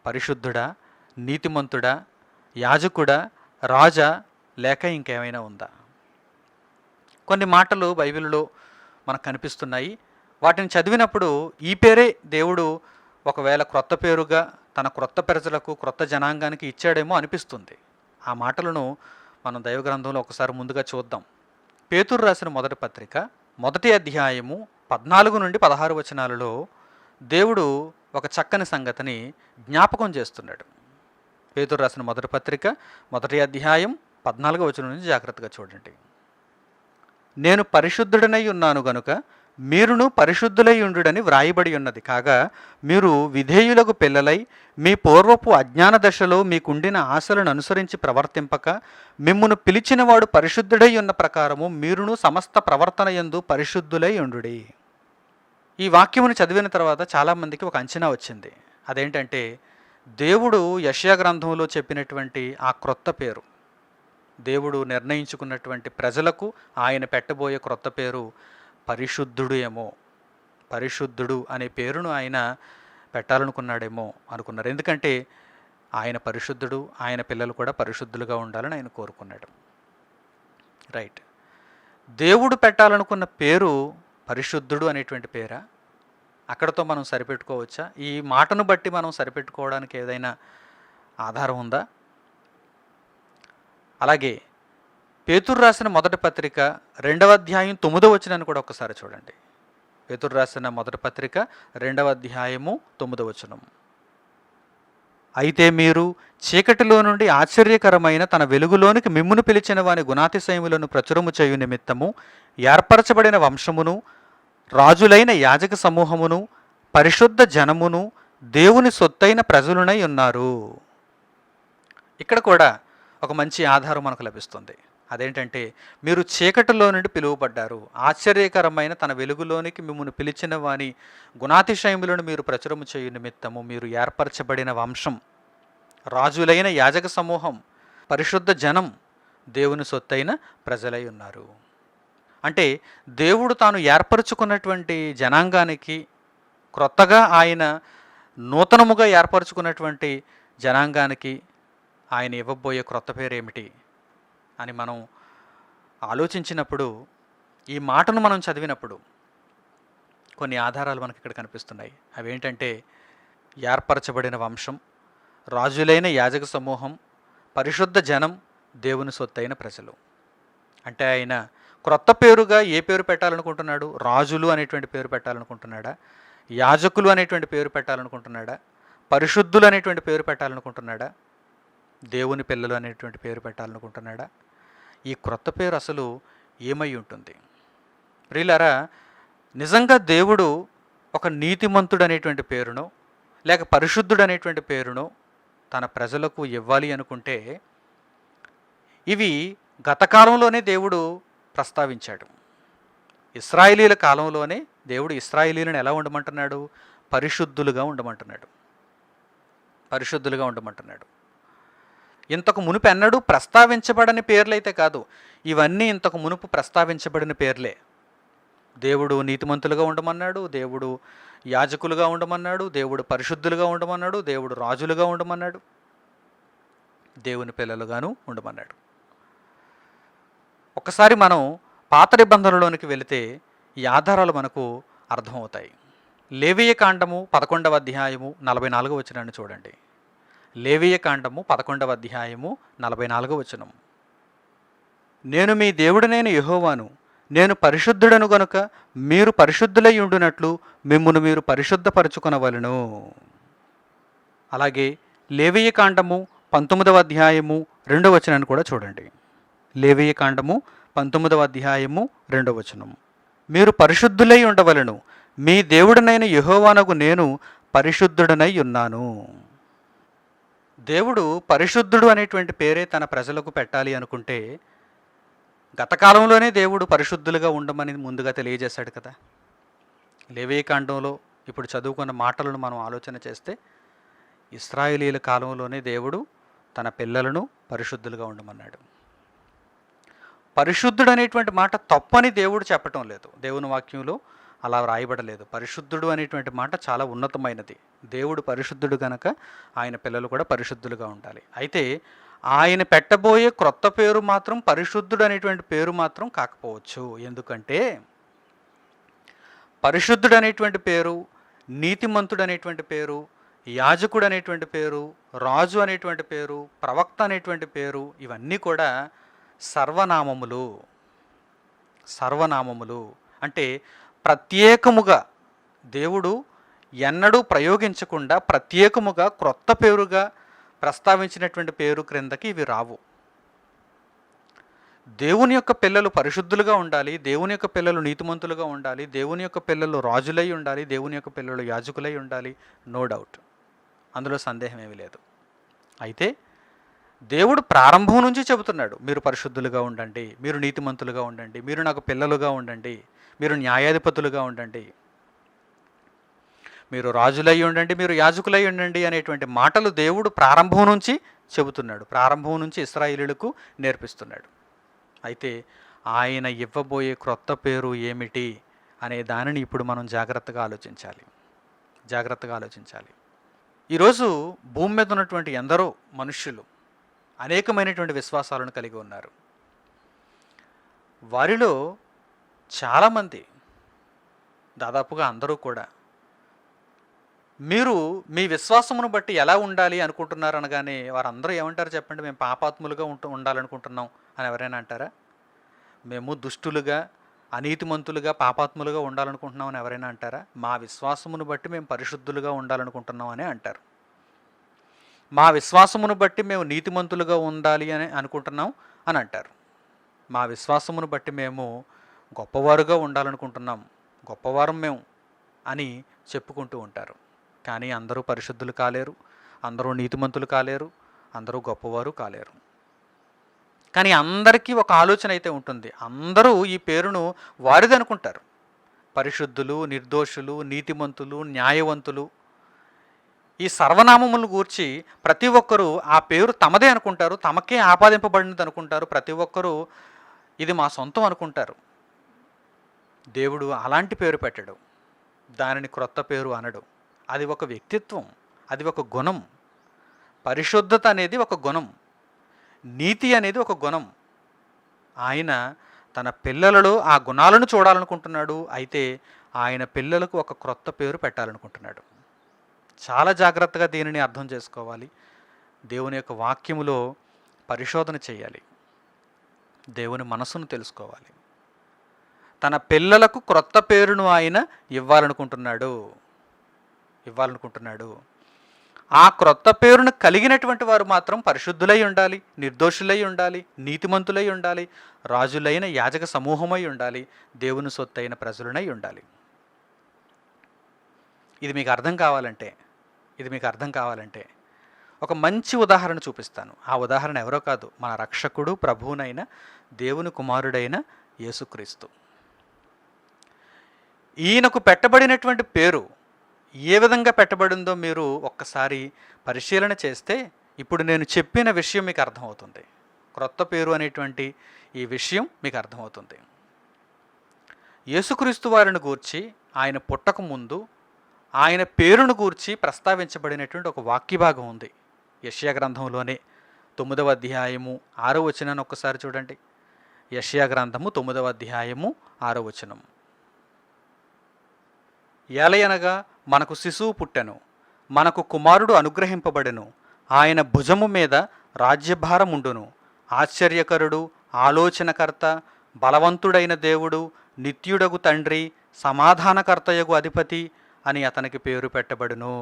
పరిశుద్ధుడా, నీతిమంతుడా, యాజకుడా, రాజా, లేక ఇంకేమైనా ఉందా? కొన్ని మాటలు బైబిల్లో మనకు కనిపిస్తున్నాయి. వాటిని చదివినప్పుడు ఈ పేరే దేవుడు ఒకవేళ క్రొత్త పేరుగా తన క్రొత్త ప్రజలకు, క్రొత్త జనాంగానికి ఇచ్చాడేమో అనిపిస్తుంది. ఆ మాటలను మనం దైవ గ్రంథంలో ఒకసారి ముందుగా చూద్దాం. పేతురు రాసిన మొదటి పత్రిక 1వ అధ్యాయము 14 నుండి 16 వచనాలలో దేవుడు ఒక చక్కని సంగతిని జ్ఞాపకం చేస్తున్నాడు. పేతురు రాసిన మొదటి పత్రిక 1వ అధ్యాయం 14వ వచనం నుంచి జాగ్రత్తగా చూడండి. నేను పరిశుద్ధుడనై ఉన్నాను గనుక మీరును పరిశుద్ధులై ఉండుడని వ్రాయబడి ఉన్నది. కాగా మీరు విధేయులకు పిల్లలై మీ పూర్వపు అజ్ఞాన దశలో మీకుండిన ఆశలను అనుసరించి ప్రవర్తింపక మిమ్మును పిలిచినవాడు పరిశుద్ధుడై ఉన్న ప్రకారము మీరును సమస్త ప్రవర్తన యందు పరిశుద్ధులై ఉండుడి. ఈ వాక్యమును చదివిన తర్వాత చాలామందికి ఒక అంచనా వచ్చింది. అదేంటంటే దేవుడు యెషయా గ్రంథంలో చెప్పినటువంటి ఆ క్రొత్త పేరు, దేవుడు నిర్ణయించుకున్నటువంటి ప్రజలకు ఆయన పెట్టబోయే క్రొత్త పేరు పరిశుద్ధుడు ఏమో, పరిశుద్ధుడు అనే పేరును ఆయన పెట్టాలనుకున్నాడేమో అనుకున్నారు. ఎందుకంటే ఆయన పరిశుద్ధుడు, ఆయన పిల్లలు కూడా పరిశుద్ధులుగా ఉండాలని ఆయన కోరుకున్నాడు. రైట్. దేవుడు పెట్టాలనుకున్న పేరు పరిశుద్ధుడు అనేటువంటి పేరా? అక్కడతో మనం సరిపెట్టుకోవచ్చా? ఈ మాటను బట్టి మనం సరిపెట్టుకోవడానికి ఏదైనా ఆధారం ఉందా? అలాగే పేతురు రాసిన మొదటి పత్రిక 2వ అధ్యాయం 9వ వచనాన్ని కూడా ఒకసారి చూడండి. పేతురు రాసిన మొదటి పత్రిక 2వ అధ్యాయము 9వ వచనం. అయితే మీరు చీకటిలో నుండి ఆశ్చర్యకరమైన తన వెలుగులోనికి మిమ్మును పిలిచిన వాని గుణాతిశయములను ప్రచురము చేయు నిమిత్తము ఏర్పరచబడిన వంశమును, రాజులైన యాజక సమూహమును, పరిశుద్ధ జనమును, దేవుని సొత్తైన ప్రజలునై ఉన్నారు. ఇక్కడ కూడా ఒక మంచి ఆధారం మనకు లభిస్తుంది. అదేంటంటే మీరు చీకటిలో నుండి పిలువబడ్డారు, ఆశ్చర్యకరమైన తన వెలుగులోనికి మిమ్మల్ని పిలిచిన వాని గుణాతిశయములను మీరు ప్రచురము చేయు నిమిత్తము మీరు ఏర్పరచబడిన వంశం, రాజులైన యాజక సమూహం, పరిశుద్ధ జనం, దేవుని సొత్తైన ప్రజలై ఉన్నారు. అంటే దేవుడు తాను ఏర్పరచుకున్నటువంటి జనాంగానికి, క్రొత్తగా ఆయన నూతనముగా ఏర్పరచుకున్నటువంటి జనాంగానికి ఆయన ఇవ్వబోయే క్రొత్త పేరు ఏమిటి అని మనం ఆలోచించినప్పుడు, ఈ మాటను మనం చదివినప్పుడు కొన్ని ఆధారాలు మనకి ఇక్కడ కనిపిస్తున్నాయి. అవేంటంటే ఏర్పరచబడిన వంశం, రాజులైన యాజక సమూహం, పరిశుద్ధ జనం, దేవుని సొత్తైన ప్రజలు. అంటే ఆయన క్రొత్త పేరుగా ఏ పేరు పెట్టాలనుకుంటున్నాడు? రాజులు అనేటువంటి పేరు పెట్టాలనుకుంటున్నాడా? యాజకులు అనేటువంటి పేరు పెట్టాలనుకుంటున్నాడా? పరిశుద్ధులు అనేటువంటి పేరు పెట్టాలనుకుంటున్నాడా? దేవుని పిల్లలు అనేటువంటి పేరు పెట్టాలనుకుంటున్నాడా? ఈ క్రొత్త పేరు అసలు ఏమై ఉంటుంది? ప్రియులారా, నిజంగా దేవుడు ఒక నీతిమంతుడు అనేటువంటి పేరును, లేక పరిశుద్ధుడు అనేటువంటి పేరును తన ప్రజలకు ఇవ్వాలి అనుకుంటే ఇవి గత కాలంలోనే దేవుడు ప్రస్తావించాడు. ఇశ్రాయేలీల కాలంలోనే దేవుడు ఇశ్రాయేలీలను ఎలా ఉండమంటున్నాడు? పరిశుద్ధులుగా ఉండమంటున్నాడు. పరిశుద్ధులుగా ఉండమంటున్నాడు. ఇంతకు మునుపు ఎన్నడూ ప్రస్తావించబడని పేర్లైతే కాదు, ఇవన్నీ ఇంతకు మునుపు ప్రస్తావించబడిన పేర్లే. దేవుడు నీతిమంతులుగా ఉండమన్నాడు, దేవుడు యాజకులుగా ఉండమన్నాడు, దేవుడు పరిశుద్ధులుగా ఉండమన్నాడు, దేవుడు రాజులుగా ఉండమన్నాడు, దేవుని పిల్లలుగాను ఉండమన్నాడు. ఒకసారి మనం పాత నిబంధనలోనికి వెళితే ఈ ఆధారాలు మనకు అర్థమవుతాయి. లేవీయ కాండము 11వ అధ్యాయము 44వ వచనాన్ని చూడండి. లేవీయ కాండము 11వ అధ్యాయము 44వ వచనం. నేను మీ దేవుడనైన యెహోవాను, నేను పరిశుద్ధుడను గనుక మీరు పరిశుద్ధులై ఉండునట్లు మిమ్మును మీరు పరిశుద్ధపరచుకొనవలెను. అలాగే లేవీయ కాండము 19వ అధ్యాయము 2వ వచనాన్ని కూడా చూడండి. లేవీయ కాండము 19వ అధ్యాయము 2వ వచనం. మీరు పరిశుద్ధులై ఉండవలెను, మీ దేవుడనైన యెహోవానగు నేను పరిశుద్ధుడనై ఉన్నాను. దేవుడు పరిశుద్ధుడు అనేటువంటి పేరే తన ప్రజలకు పెట్టాలి అనుకుంటే గతకాలంలోనే దేవుడు పరిశుద్ధులుగా ఉండమని ముందుగా తెలియజేశాడు కదా. లేవీయ కాండంలో ఇప్పుడు చదువుకున్న మాటలను మనం ఆలోచన చేస్తే ఇశ్రాయేలీల కాలంలోనే దేవుడు తన పిల్లలను పరిశుద్ధులుగా ఉండమన్నాడు. పరిశుద్ధుడు అనేటువంటి మాట తప్పని దేవుడు చెప్పటం లేదు, దేవుని వాక్యంలో అలా వ్రాయబడలేదు. పరిశుద్ధుడు అనేటువంటి మాట చాలా ఉన్నతమైనది. దేవుడు పరిశుద్ధుడు కనుక ఆయన పిల్లలు కూడా పరిశుద్ధులుగా ఉండాలి. అయితే ఆయన పెట్టబోయే క్రొత్త పేరు మాత్రం పరిశుద్ధుడు అనేటువంటి పేరు మాత్రం కాకపోవచ్చు. ఎందుకంటే పరిశుద్ధుడు అనేటువంటి పేరు, నీతిమంతుడు అనేటువంటి పేరు, యాజకుడు అనేటువంటి పేరు, రాజు అనేటువంటి పేరు, ప్రవక్త అనేటువంటి పేరు, ఇవన్నీ కూడా సర్వనామములు. సర్వనామములు అంటే ప్రత్యేకముగా దేవుడు ఎన్నడూ ప్రయోగించకుండా ప్రత్యేకముగా క్రొత్త పేరుగా ప్రస్తావించినటువంటి పేరు క్రిందకి ఇవి రావు. దేవుని యొక్క పిల్లలు పరిశుద్ధులుగా ఉండాలి, దేవుని యొక్క పిల్లలు నీతిమంతులుగా ఉండాలి, దేవుని యొక్క పిల్లలు రాజులై ఉండాలి, దేవుని యొక్క పిల్లలు యాజకులై ఉండాలి. నో డౌట్, అందులో సందేహం ఏమీ లేదు. అయితే దేవుడు ప్రారంభం నుంచి చెబుతున్నాడు, మీరు పరిశుద్ధులుగా ఉండండి, మీరు నీతిమంతులుగా ఉండండి, మీరు నాకు పిల్లలుగా ఉండండి, మీరు న్యాయాధిపతులుగా ఉండండి, మీరు రాజులై ఉండండి, మీరు యాజకులై ఉండండి అనేటువంటి మాటలు దేవుడు ప్రారంభం నుంచి చెబుతున్నాడు. ప్రారంభం నుంచి ఇశ్రాయేలీయులకు నేర్పిస్తున్నాడు. అయితే ఆయన ఇవ్వబోయే క్రొత్త పేరు ఏమిటి అనే దానిని ఇప్పుడు మనం జాగ్రత్తగా ఆలోచించాలి. ఈరోజు భూమి మీద ఉన్నటువంటి ఎందరో మనుష్యులు అనేకమైనటువంటి విశ్వాసాలను కలిగి ఉన్నారు. వారిలో చాలామంది, దాదాపుగా అందరూ కూడా, మీరు మీ విశ్వాసమును బట్టి ఎలా ఉండాలి అనుకుంటున్నారు అనగానే వారందరూ ఏమంటారు చెప్పండి? మేము పాపాత్ములుగా ఉండాలనుకుంటున్నాం అని ఎవరైనా అంటారా? మేము దుష్టులుగా, అనీతిమంతులుగా, పాపాత్ములుగా ఉండాలనుకుంటున్నాం అని ఎవరైనా అంటారా? మా విశ్వాసమును బట్టి మేము పరిశుద్ధులుగా ఉండాలనుకుంటున్నాం అని అంటారు. మా విశ్వాసమును బట్టి మేము నీతిమంతులుగా ఉండాలి అని అనుకుంటున్నాం అని అంటారు. మా విశ్వాసమును బట్టి మేము గొప్పవారుగా ఉండాలనుకుంటున్నాం, గొప్పవారం మేము అని చెప్పుకుంటూ ఉంటారు. కానీ అందరూ పరిశుద్ధులు కాలేరు, అందరూ నీతిమంతులు కాలేరు, అందరూ గొప్పవారు కాలేరు. కానీ అందరికీ ఒక ఆలోచన అయితే ఉంటుంది. అందరూ ఈ పేరును వారిది అనుకుంటారు. పరిశుద్ధులు, నిర్దోషులు, నీతిమంతులు, న్యాయవంతులు, ఈ సర్వనామములను గూర్చి ప్రతి ఒక్కరూ ఆ పేరు తమదే అనుకుంటారు, తమకే ఆపాదింపబడినది అనుకుంటారు. ప్రతి ఒక్కరూ ఇది మా సొంతం అనుకుంటారు. దేవుడు అలాంటి పేరు పెట్టడు, దానిని క్రొత్త పేరు అనడు. అది ఒక వ్యక్తిత్వం, అది ఒక గుణం. పరిశుద్ధత అనేది ఒక గుణం, నీతి అనేది ఒక గుణం. ఆయన తన పిల్లలలో ఆ గుణాలను చూడాలనుకుంటున్నాడు. అయితే ఆయన పిల్లలకు ఒక క్రొత్త పేరు పెట్టాలనుకుంటున్నాడు. చాలా జాగ్రత్తగా దీనిని అర్థం చేసుకోవాలి. దేవుని యొక్క వాక్యములో పరిశోధన చేయాలి, దేవుని మనసును తెలుసుకోవాలి. తన పిల్లలకు క్రొత్త పేరును ఆయన ఇవ్వాలనుకుంటున్నాడు. ఆ క్రొత్త పేరును కలిగినటువంటి వారు మాత్రం పరిశుద్ధులై ఉండాలి, నిర్దోషులై ఉండాలి, నీతిమంతులై ఉండాలి, రాజులైన యాజక సమూహమై ఉండాలి, దేవుని సొత్తైన ప్రజలనై ఉండాలి. ఇది మీకు అర్థం కావాలంటే ఒక మంచి ఉదాహరణ చూపిస్తాను. ఆ ఉదాహరణ ఎవరో కాదు, మన రక్షకుడు ప్రభువునైన దేవుని కుమారుడైన యేసుక్రీస్తు. ఈయనకు పెట్టబడినటువంటి పేరు ఏ విధంగా పెట్టబడిందో మీరు ఒక్కసారి పరిశీలన చేస్తే ఇప్పుడు నేను చెప్పిన విషయం మీకు అర్థమవుతుంది. క్రొత్త పేరు అనేటువంటి ఈ విషయం మీకు అర్థమవుతుంది. యేసుక్రీస్తు వారిని గూర్చి ఆయన పుట్టక ముందు ఆయన పేరును గూర్చి ప్రస్తావించబడినటువంటి ఒక వాక్య భాగం ఉంది యెషయా గ్రంథంలోనే. 9వ అధ్యాయము 6వ వచనాన్ని ఒక్కసారి చూడండి. యెషయా గ్రంథము 9వ అధ్యాయము 6వ వచనం. ఏలయనగా మనకు శిశువు పుట్టెను, మనకు కుమారుడు అనుగ్రహింపబడెను, ఆయన భుజము మీద రాజ్యభారముండును. ఆశ్చర్యకరుడు, ఆలోచనకర్త, బలవంతుడైన దేవుడు, నిత్యుడగు తండ్రి, సమాధానకర్తయగు అధిపతి అని అతనికి పేరు పెట్టబడును.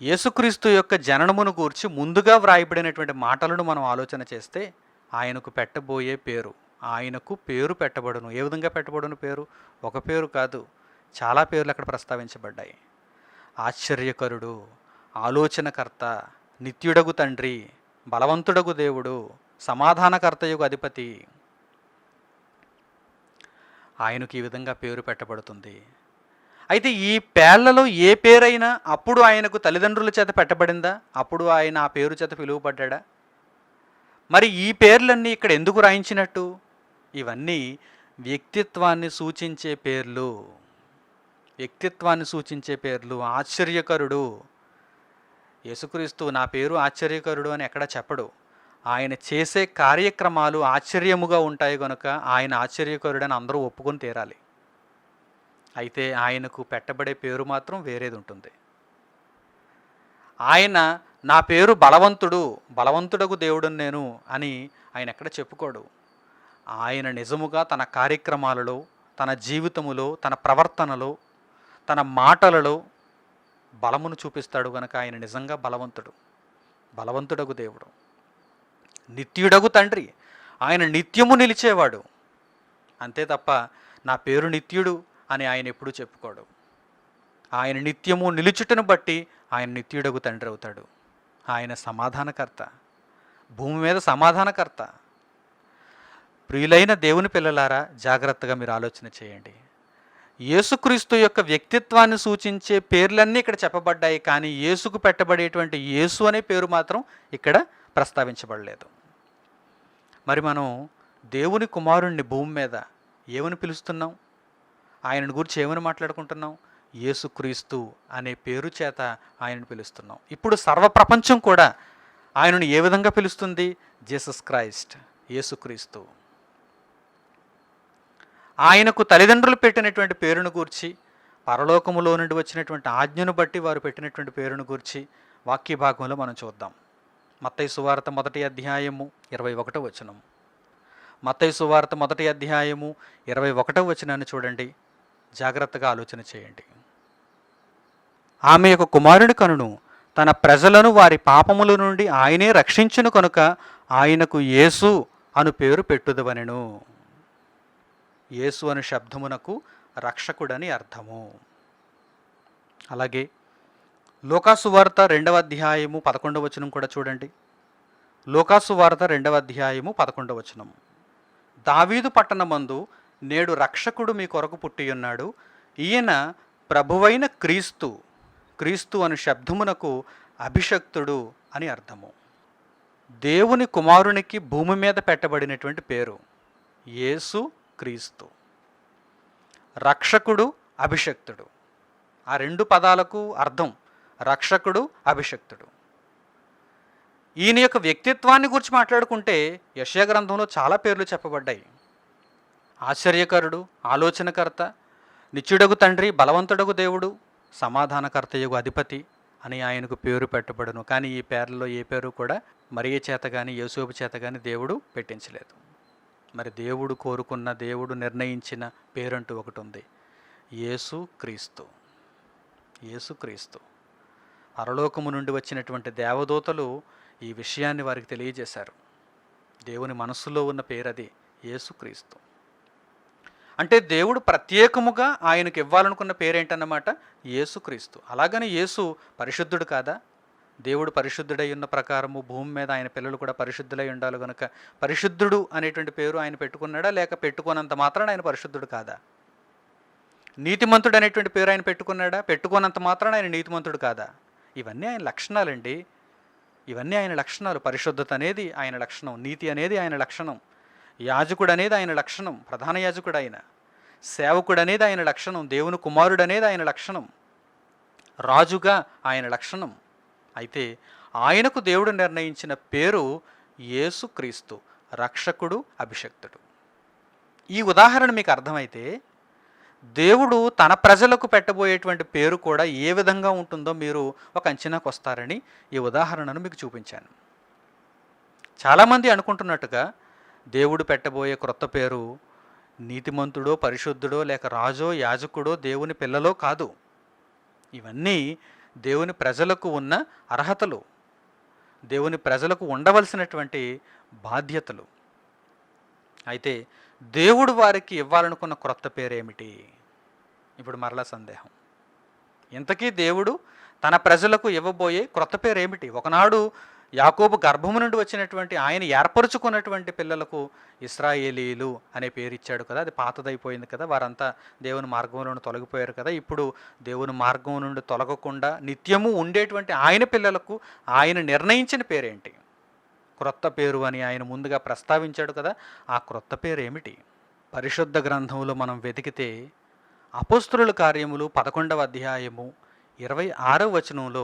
యేసుక్రీస్తు యొక్క జననమును గూర్చి ముందుగా వ్రాయబడినటువంటి మాటలను మనం ఆలోచన చేస్తే ఆయనకు పెట్టబోయే పేరు, ఆయనకు పేరు పెట్టబడును. ఏ విధంగా పెట్టబడును పేరు? ఒక పేరు కాదు, చాలా పేర్లు అక్కడ ప్రస్తావించబడ్డాయి. ఆశ్చర్యకరుడు, ఆలోచనకర్త, నిత్యుడగు తండ్రి, బలవంతుడగు దేవుడు, సమాధానకర్తయగు అధిపతి. ఆయనకు ఈ విధంగా పేరు పెట్టబడుతుంది. అయితే ఈ పేర్లలో ఏ పేరైనా అప్పుడు ఆయనకు తల్లిదండ్రుల చేత పెట్టబడిందా? అప్పుడు ఆయన ఆ పేరు చేత పిలువబడ్డా? మరి ఈ పేర్లన్నీ ఇక్కడ ఎందుకు రాయించినట్టు? ఇవన్నీ వ్యక్తిత్వాన్ని సూచించే పేర్లు, వ్యక్తిత్వాన్ని సూచించే పేర్లు. ఆశ్చర్యకరుడు, యేసుక్రీస్తు నా పేరు ఆశ్చర్యకరుడు అని ఎక్కడ చెప్పడు. ఆయన చేసే కార్యక్రమాలు ఆశ్చర్యముగా ఉంటాయి కనుక ఆయన ఆశ్చర్యకరుడని అందరూ ఒప్పుకొని తీరాలి. అయితే ఆయనకు పెట్టబడే పేరు మాత్రం వేరేది ఉంటుంది. ఆయన నా పేరు బలవంతుడు, బలవంతుడగు దేవుడు నేను అని ఆయన ఎక్కడ చెప్పుకోడు. ఆయన నిజముగా తన కార్యక్రమాలలో, తన జీవితములో, తన ప్రవర్తనలో, తన మాటలలో బలమును చూపిస్తాడు కనుక ఆయన నిజంగా బలవంతుడు, బలవంతుడగు దేవుడు. నిత్యుడగు తండ్రి, ఆయన నిత్యము నిలిచేవాడు. అంతే తప్ప నా పేరు నిత్యుడు అని ఆయన ఎప్పుడూ చెప్పుకోడు. ఆయన నిత్యము నిలుచుటను బట్టి ఆయన నిత్యుడగు తండ్రి అవుతాడు. ఆయన సమాధానకర్త, భూమి మీద సమాధానకర్త. ప్రియులైన దేవుని పిల్లలారా, జాగ్రత్తగా మీరు ఆలోచన చేయండి. యేసుక్రీస్తు యొక్క వ్యక్తిత్వాన్ని సూచించే పేర్లన్నీ ఇక్కడ చెప్పబడ్డాయి, కానీ యేసుకు పెట్టబడేటువంటి యేసు అనే పేరు మాత్రం ఇక్కడ ప్రస్తావించబడలేదు. మరి మనం దేవుని కుమారుణ్ణి భూమి మీద ఏమని పిలుస్తున్నాం? ఆయనను గురించి ఏమని మాట్లాడుకుంటున్నాం? యేసుక్రీస్తు అనే పేరు చేత ఆయనను పిలుస్తున్నాం. ఇప్పుడు సర్వప్రపంచం కూడా ఆయనను ఏ విధంగా పిలుస్తుంది? జీసస్ క్రైస్ట్, యేసుక్రీస్తు. ఆయనకు తల్లిదండ్రులు పెట్టినటువంటి పేరును గూర్చి, పరలోకములో నుండి వచ్చినటువంటి ఆజ్ఞను బట్టి వారు పెట్టినటువంటి పేరును గూర్చి వాక్య భాగంలో మనం చూద్దాం. మత్తయి సువార్త 1వ అధ్యాయము 21వ వచనం. మత్తయి సువార్త 1వ అధ్యాయము 21వ వచనాన్ని చూడండి, జాగ్రత్తగా ఆలోచన చేయండి. ఆమె యొక్క కుమారుని కనును, తన ప్రజలను వారి పాపముల నుండి ఆయనే రక్షించును కనుక ఆయనకు యేసు అను పేరు పెట్టుదవనెను. యేసు అను శబ్దమునకు రక్షకుడని అర్థము. అలాగే లూకాసు వార్త 2వ అధ్యాయము 11వ వచనం కూడా చూడండి. లూకాసు వార్త 2వ అధ్యాయము 11వ వచనం. దావీదు పట్టణమందు నేడు రక్షకుడు మీ కొరకు పుట్టియున్నాడు, ఈయన ప్రభువైన క్రీస్తు. క్రీస్తు అను శబ్దమునకు అభిషక్తుడు అని అర్థము. దేవుని కుమారునికి భూమి మీద పెట్టబడినటువంటి పేరు యేసు క్రీస్తు. రక్షకుడు, అభిషక్తుడు, ఆ రెండు పదాలకు అర్థం రక్షకుడు, అభిషక్తుడు. ఈయన యొక్క వ్యక్తిత్వాన్ని గురించి మాట్లాడుకుంటే యెషయా గ్రంథంలో చాలా పేర్లు చెప్పబడ్డాయి. ఆశ్చర్యకరుడు, ఆలోచనకర్త, నిత్యుడగు తండ్రి, బలవంతుడగు దేవుడు, సమాధానకర్తయగు అధిపతి అని ఆయనకు పేరు పెట్టబడును. కానీ ఈ పేర్లలో ఏ పేరు కూడా మరియ చేత కానీ యోసేపు చేత కానీ దేవుడు పెట్టించలేదు. మరి దేవుడు కోరుకున్న, దేవుడు నిర్ణయించిన పేరంటూ ఒకటి ఉంది, యేసు క్రీస్తు. యేసు క్రీస్తు. పరలోకము నుండి వచ్చినటువంటి దేవదూతలు ఈ విషయాన్ని వారికి తెలియజేశారు. దేవుని మనస్సులో ఉన్న పేరది యేసుక్రీస్తు. అంటే దేవుడు ప్రత్యేకముగా ఆయనకు ఇవ్వాలనుకున్న పేరేంటన్నమాట? యేసుక్రీస్తు. అలాగని యేసు పరిశుద్ధుడు కాదా? దేవుడు పరిశుద్ధుడై ఉన్న ప్రకారము భూమి మీద ఆయన పిల్లలు కూడా పరిశుద్ధులై ఉండాలి కనుక పరిశుద్ధుడు అనేటువంటి పేరు ఆయన పెట్టుకున్నాడా, లేక పెట్టుకోనంత మాత్రాన ఆయన పరిశుద్ధుడు కాదా? నీతిమంతుడు అనేటువంటి పేరు ఆయన పెట్టుకున్నాడా? పెట్టుకున్నంత మాత్రాన ఆయన నీతిమంతుడు కాదా? ఇవన్నీ ఆయన లక్షణాలండి. ఇవన్నీ ఆయన లక్షణాలు. పరిశుద్ధత అనేది ఆయన లక్షణం, నీతి అనేది ఆయన లక్షణం, యాజకుడు అనేది ఆయన లక్షణం, ప్రధాన యాజకుడు ఆయన, సేవకుడు అనేది ఆయన లక్షణం, దేవుని కుమారుడు అనేది ఆయన లక్షణం, రాజుగా ఆయన లక్షణం. అయితే ఆయనకు దేవుడు నిర్ణయించిన పేరు యేసుక్రీస్తు, రక్షకుడు, అభిషక్తుడు. ఈ ఉదాహరణ మీకు అర్థమైతే దేవుడు తన ప్రజలకు పెట్టబోయేటువంటి పేరు కూడా ఏ విధంగా ఉంటుందో మీరు ఒక అంచనాకు వస్తారని ఈ ఉదాహరణను మీకు చూపించాను. చాలామంది అనుకుంటున్నట్టుగా దేవుడు పెట్టబోయే క్రొత్త పేరు నీతిమంతుడో, పరిశుద్ధుడో, లేక రాజో, యాజకుడో, దేవుని పిల్లలో కాదు. ఇవన్నీ దేవుని ప్రజలకు ఉన్న అర్హతలు, దేవుని ప్రజలకు ఉండవలసినటువంటి బాధ్యతలు. అయితే దేవుడు వారికి ఇవ్వాలనుకున్న క్రొత్త పేరేమిటి? ఇప్పుడు మరలా సందేహం. ఇంతకీ దేవుడు తన ప్రజలకు ఇవ్వబోయే క్రొత్త పేరేమిటి? ఒకనాడు యాకోబు గర్భము నుండి వచ్చినటువంటి ఆయన ఏర్పరుచుకున్నటువంటి పిల్లలకు ఇశ్రాయేలీలు అనే పేరు ఇచ్చాడు కదా, అది పాతదైపోయింది కదా, వారంతా దేవుని మార్గం నుండి తొలగిపోయారు కదా. ఇప్పుడు దేవుని మార్గం నుండి తొలగకుండా నిత్యము ఉండేటువంటి ఆయన పిల్లలకు ఆయన నిర్ణయించిన పేరేంటి? క్రొత్త పేరు అని ఆయన ముందుగా ప్రస్తావించాడు కదా, ఆ క్రొత్త పేరు ఏమిటి? పరిశుద్ధ గ్రంథంలో మనం వెతికితే అపోస్తలుల కార్యములు 11వ అధ్యాయము 26వ వచనంలో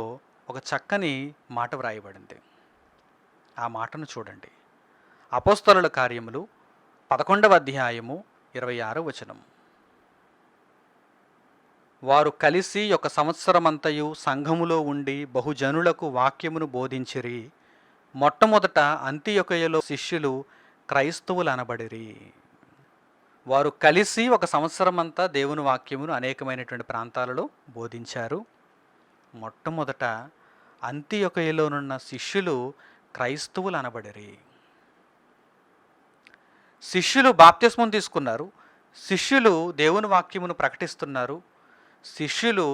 ఒక చక్కని మాట వ్రాయబడింది. ఆ మాటను చూడండి. అపోస్తలుల కార్యములు 11వ అధ్యాయము 26వ వచనం. వారు కలిసి ఒక సంవత్సరమంతయు సంఘములో ఉండి బహుజనులకు వాక్యమును బోధించిరి. మొట్టమొదట అంతియొకయలో శిష్యులు క్రైస్తవులు అనబడిరి. వారు కలిసి ఒక సంవత్సరమంతా దేవుని వాక్యమును అనేకమైనటువంటి ప్రాంతాలలో బోధించారు. మొట్టమొదట అంతియొకయలోనున్న శిష్యులు క్రైస్తవులు అనబడిరి. శిష్యులు బాప్తిస్మం తీసుకున్నారు, శిష్యులు దేవుని వాక్యమును ప్రకటిస్తున్నారు, శిష్యులు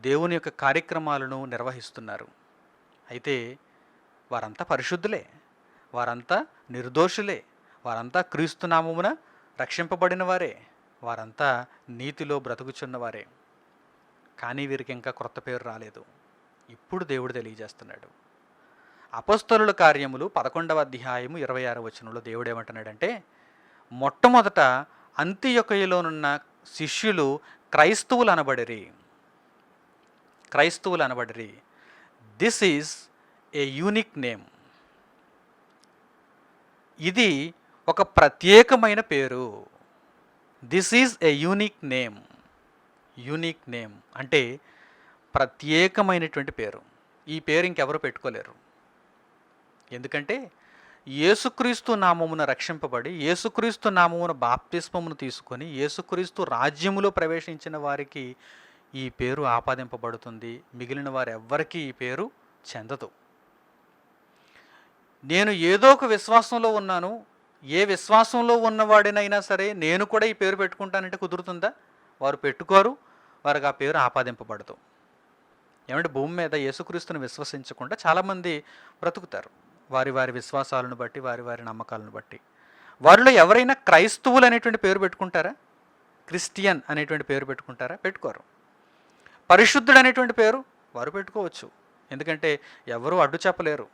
దేవుని యొక్క కార్యక్రమాలను నిర్వహిస్తున్నారు. అయితే వారంతా పరిశుద్ధులే, వారంతా నిర్దోషులే, వారంతా క్రీస్తు నామమున రక్షింపబడిన వారే, వారంతా నీతిలో బ్రతుకుచున్నవారే. కానీ వీరికి ఇంకా క్రొత్త పేరు రాలేదు. ఇప్పుడు దేవుడు తెలియజేస్తున్నాడు. అపోస్తలుల కార్యములు 11వ అధ్యాయము 26వ వచనంలో దేవుడు ఏమంటున్నాడంటే, మొట్టమొదట అంతియొకయలోనున్న శిష్యులు క్రైస్తవులు అనబడిరి. క్రైస్తవులు అనబడిరి. This is a unique name. ఇది ఒక ప్రత్యేకమైన పేరు. This is a unique name. Unique name అంటే ప్రత్యేకమైనటువంటి పేరు. ఈ పేరు ఇంకెవరు పెట్టుకోలేరు. ఎందుకంటే యేసుక్రీస్తు నామమున రక్షింపబడి, యేసుక్రీస్తు నామమున బాప్తిస్మమును తీసుకొని, యేసుక్రీస్తు రాజ్యములో ప్రవేశించిన వారికి ఈ పేరు ఆపాదింపబడుతుంది. మిగిలిన వారు ఎవ్వరికీ ఈ పేరు చెందదు. నేను ఏదో ఒక విశ్వాసంలో ఉన్నాను, ఏ విశ్వాసంలో ఉన్నవాడినైనా సరే నేను కూడా ఈ పేరు పెట్టుకుంటానంటే కుదురుతుందా? వారు పెట్టుకోరు, వారికి ఆ పేరు ఆపాదింపబడదు. ఏమంటే భూమి మీద యేసుక్రీస్తుని విశ్వసించకుండా చాలామంది బ్రతుకుతారు, వారి వారి విశ్వాసాలను బట్టి, వారి వారి నమ్మకాలను బట్టి. వారిలో ఎవరైనా క్రైస్తవులు అనేటువంటి పేరు పెట్టుకుంటారా? క్రిస్టియన్ అనేటువంటి పేరు పెట్టుకుంటారా? పెట్టుకోరు. పరిశుద్ధుడు అనేటువంటి పేరు వారు పెట్టుకోవచ్చు, ఎందుకంటే ఎవరు అడ్డు చెప్పలేరు.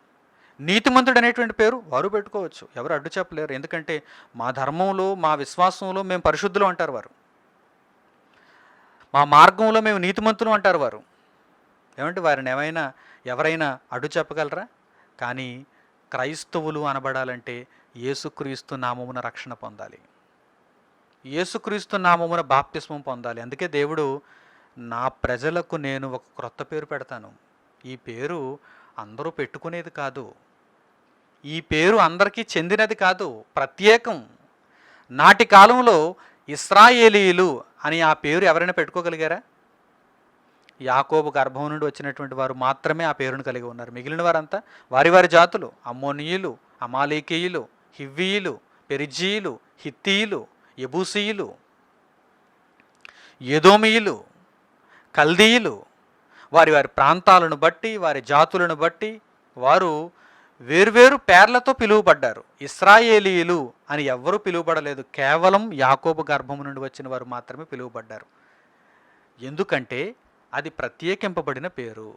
నీతిమంతుడు అనేటువంటి పేరు వారు పెట్టుకోవచ్చు, ఎవరు అడ్డు చెప్పలేరు, ఎందుకంటే మా ధర్మంలో, మా విశ్వాసంలో మేము పరిశుద్ధులు అంటారు వారు. మా మార్గంలో మేము నీతిమంతులు అంటారు వారు. ఏమంటే వారిని ఎవరైనా అడ్డు చెప్పగలరా? కానీ క్రైస్తవులు అనబడాలంటే యేసుక్రీస్తు నామమున రక్షణ పొందాలి, యేసుక్రీస్తు నామమున బాప్తిస్మం పొందాలి. అందుకే దేవుడు, నా ప్రజలకు నేను ఒక క్రొత్త పేరు పెడతాను. ఈ పేరు అందరూ పెట్టుకునేది కాదు, ఈ పేరు అందరికీ చెందినది కాదు, ప్రత్యేకం. నాటి కాలంలో ఇశ్రాయేలీయులు అని ఆ పేరు ఎవరైనా పెట్టుకోగలిగారా? యాకోబు గర్భం నుండి వచ్చినటువంటి వారు మాత్రమే ఆ పేరును కలిగి ఉన్నారు. మిగిలిన వారంతా వారి వారి జాతులు. అమ్మోనీయులు, అమాలేకీయులు, హివ్వీయులు, పెరిజీయులు, హిత్తీయులు, యెబూసీయులు, ఎదోమీయులు, కల్దీయులు. వారి వారి ప్రాంతాలను బట్టి, వారి జాతులను బట్టి వారు వేర్వేరు పేర్లతో పిలువబడ్డారు. ఇశ్రాయేలీయులు అని ఎవ్వరూ పిలువబడలేదు, కేవలం యాకోబు గర్భము నుండి వచ్చిన వారు మాత్రమే పిలువబడ్డారు. ఎందుకంటే అది ప్రత్యేకింపబడిన పేరు.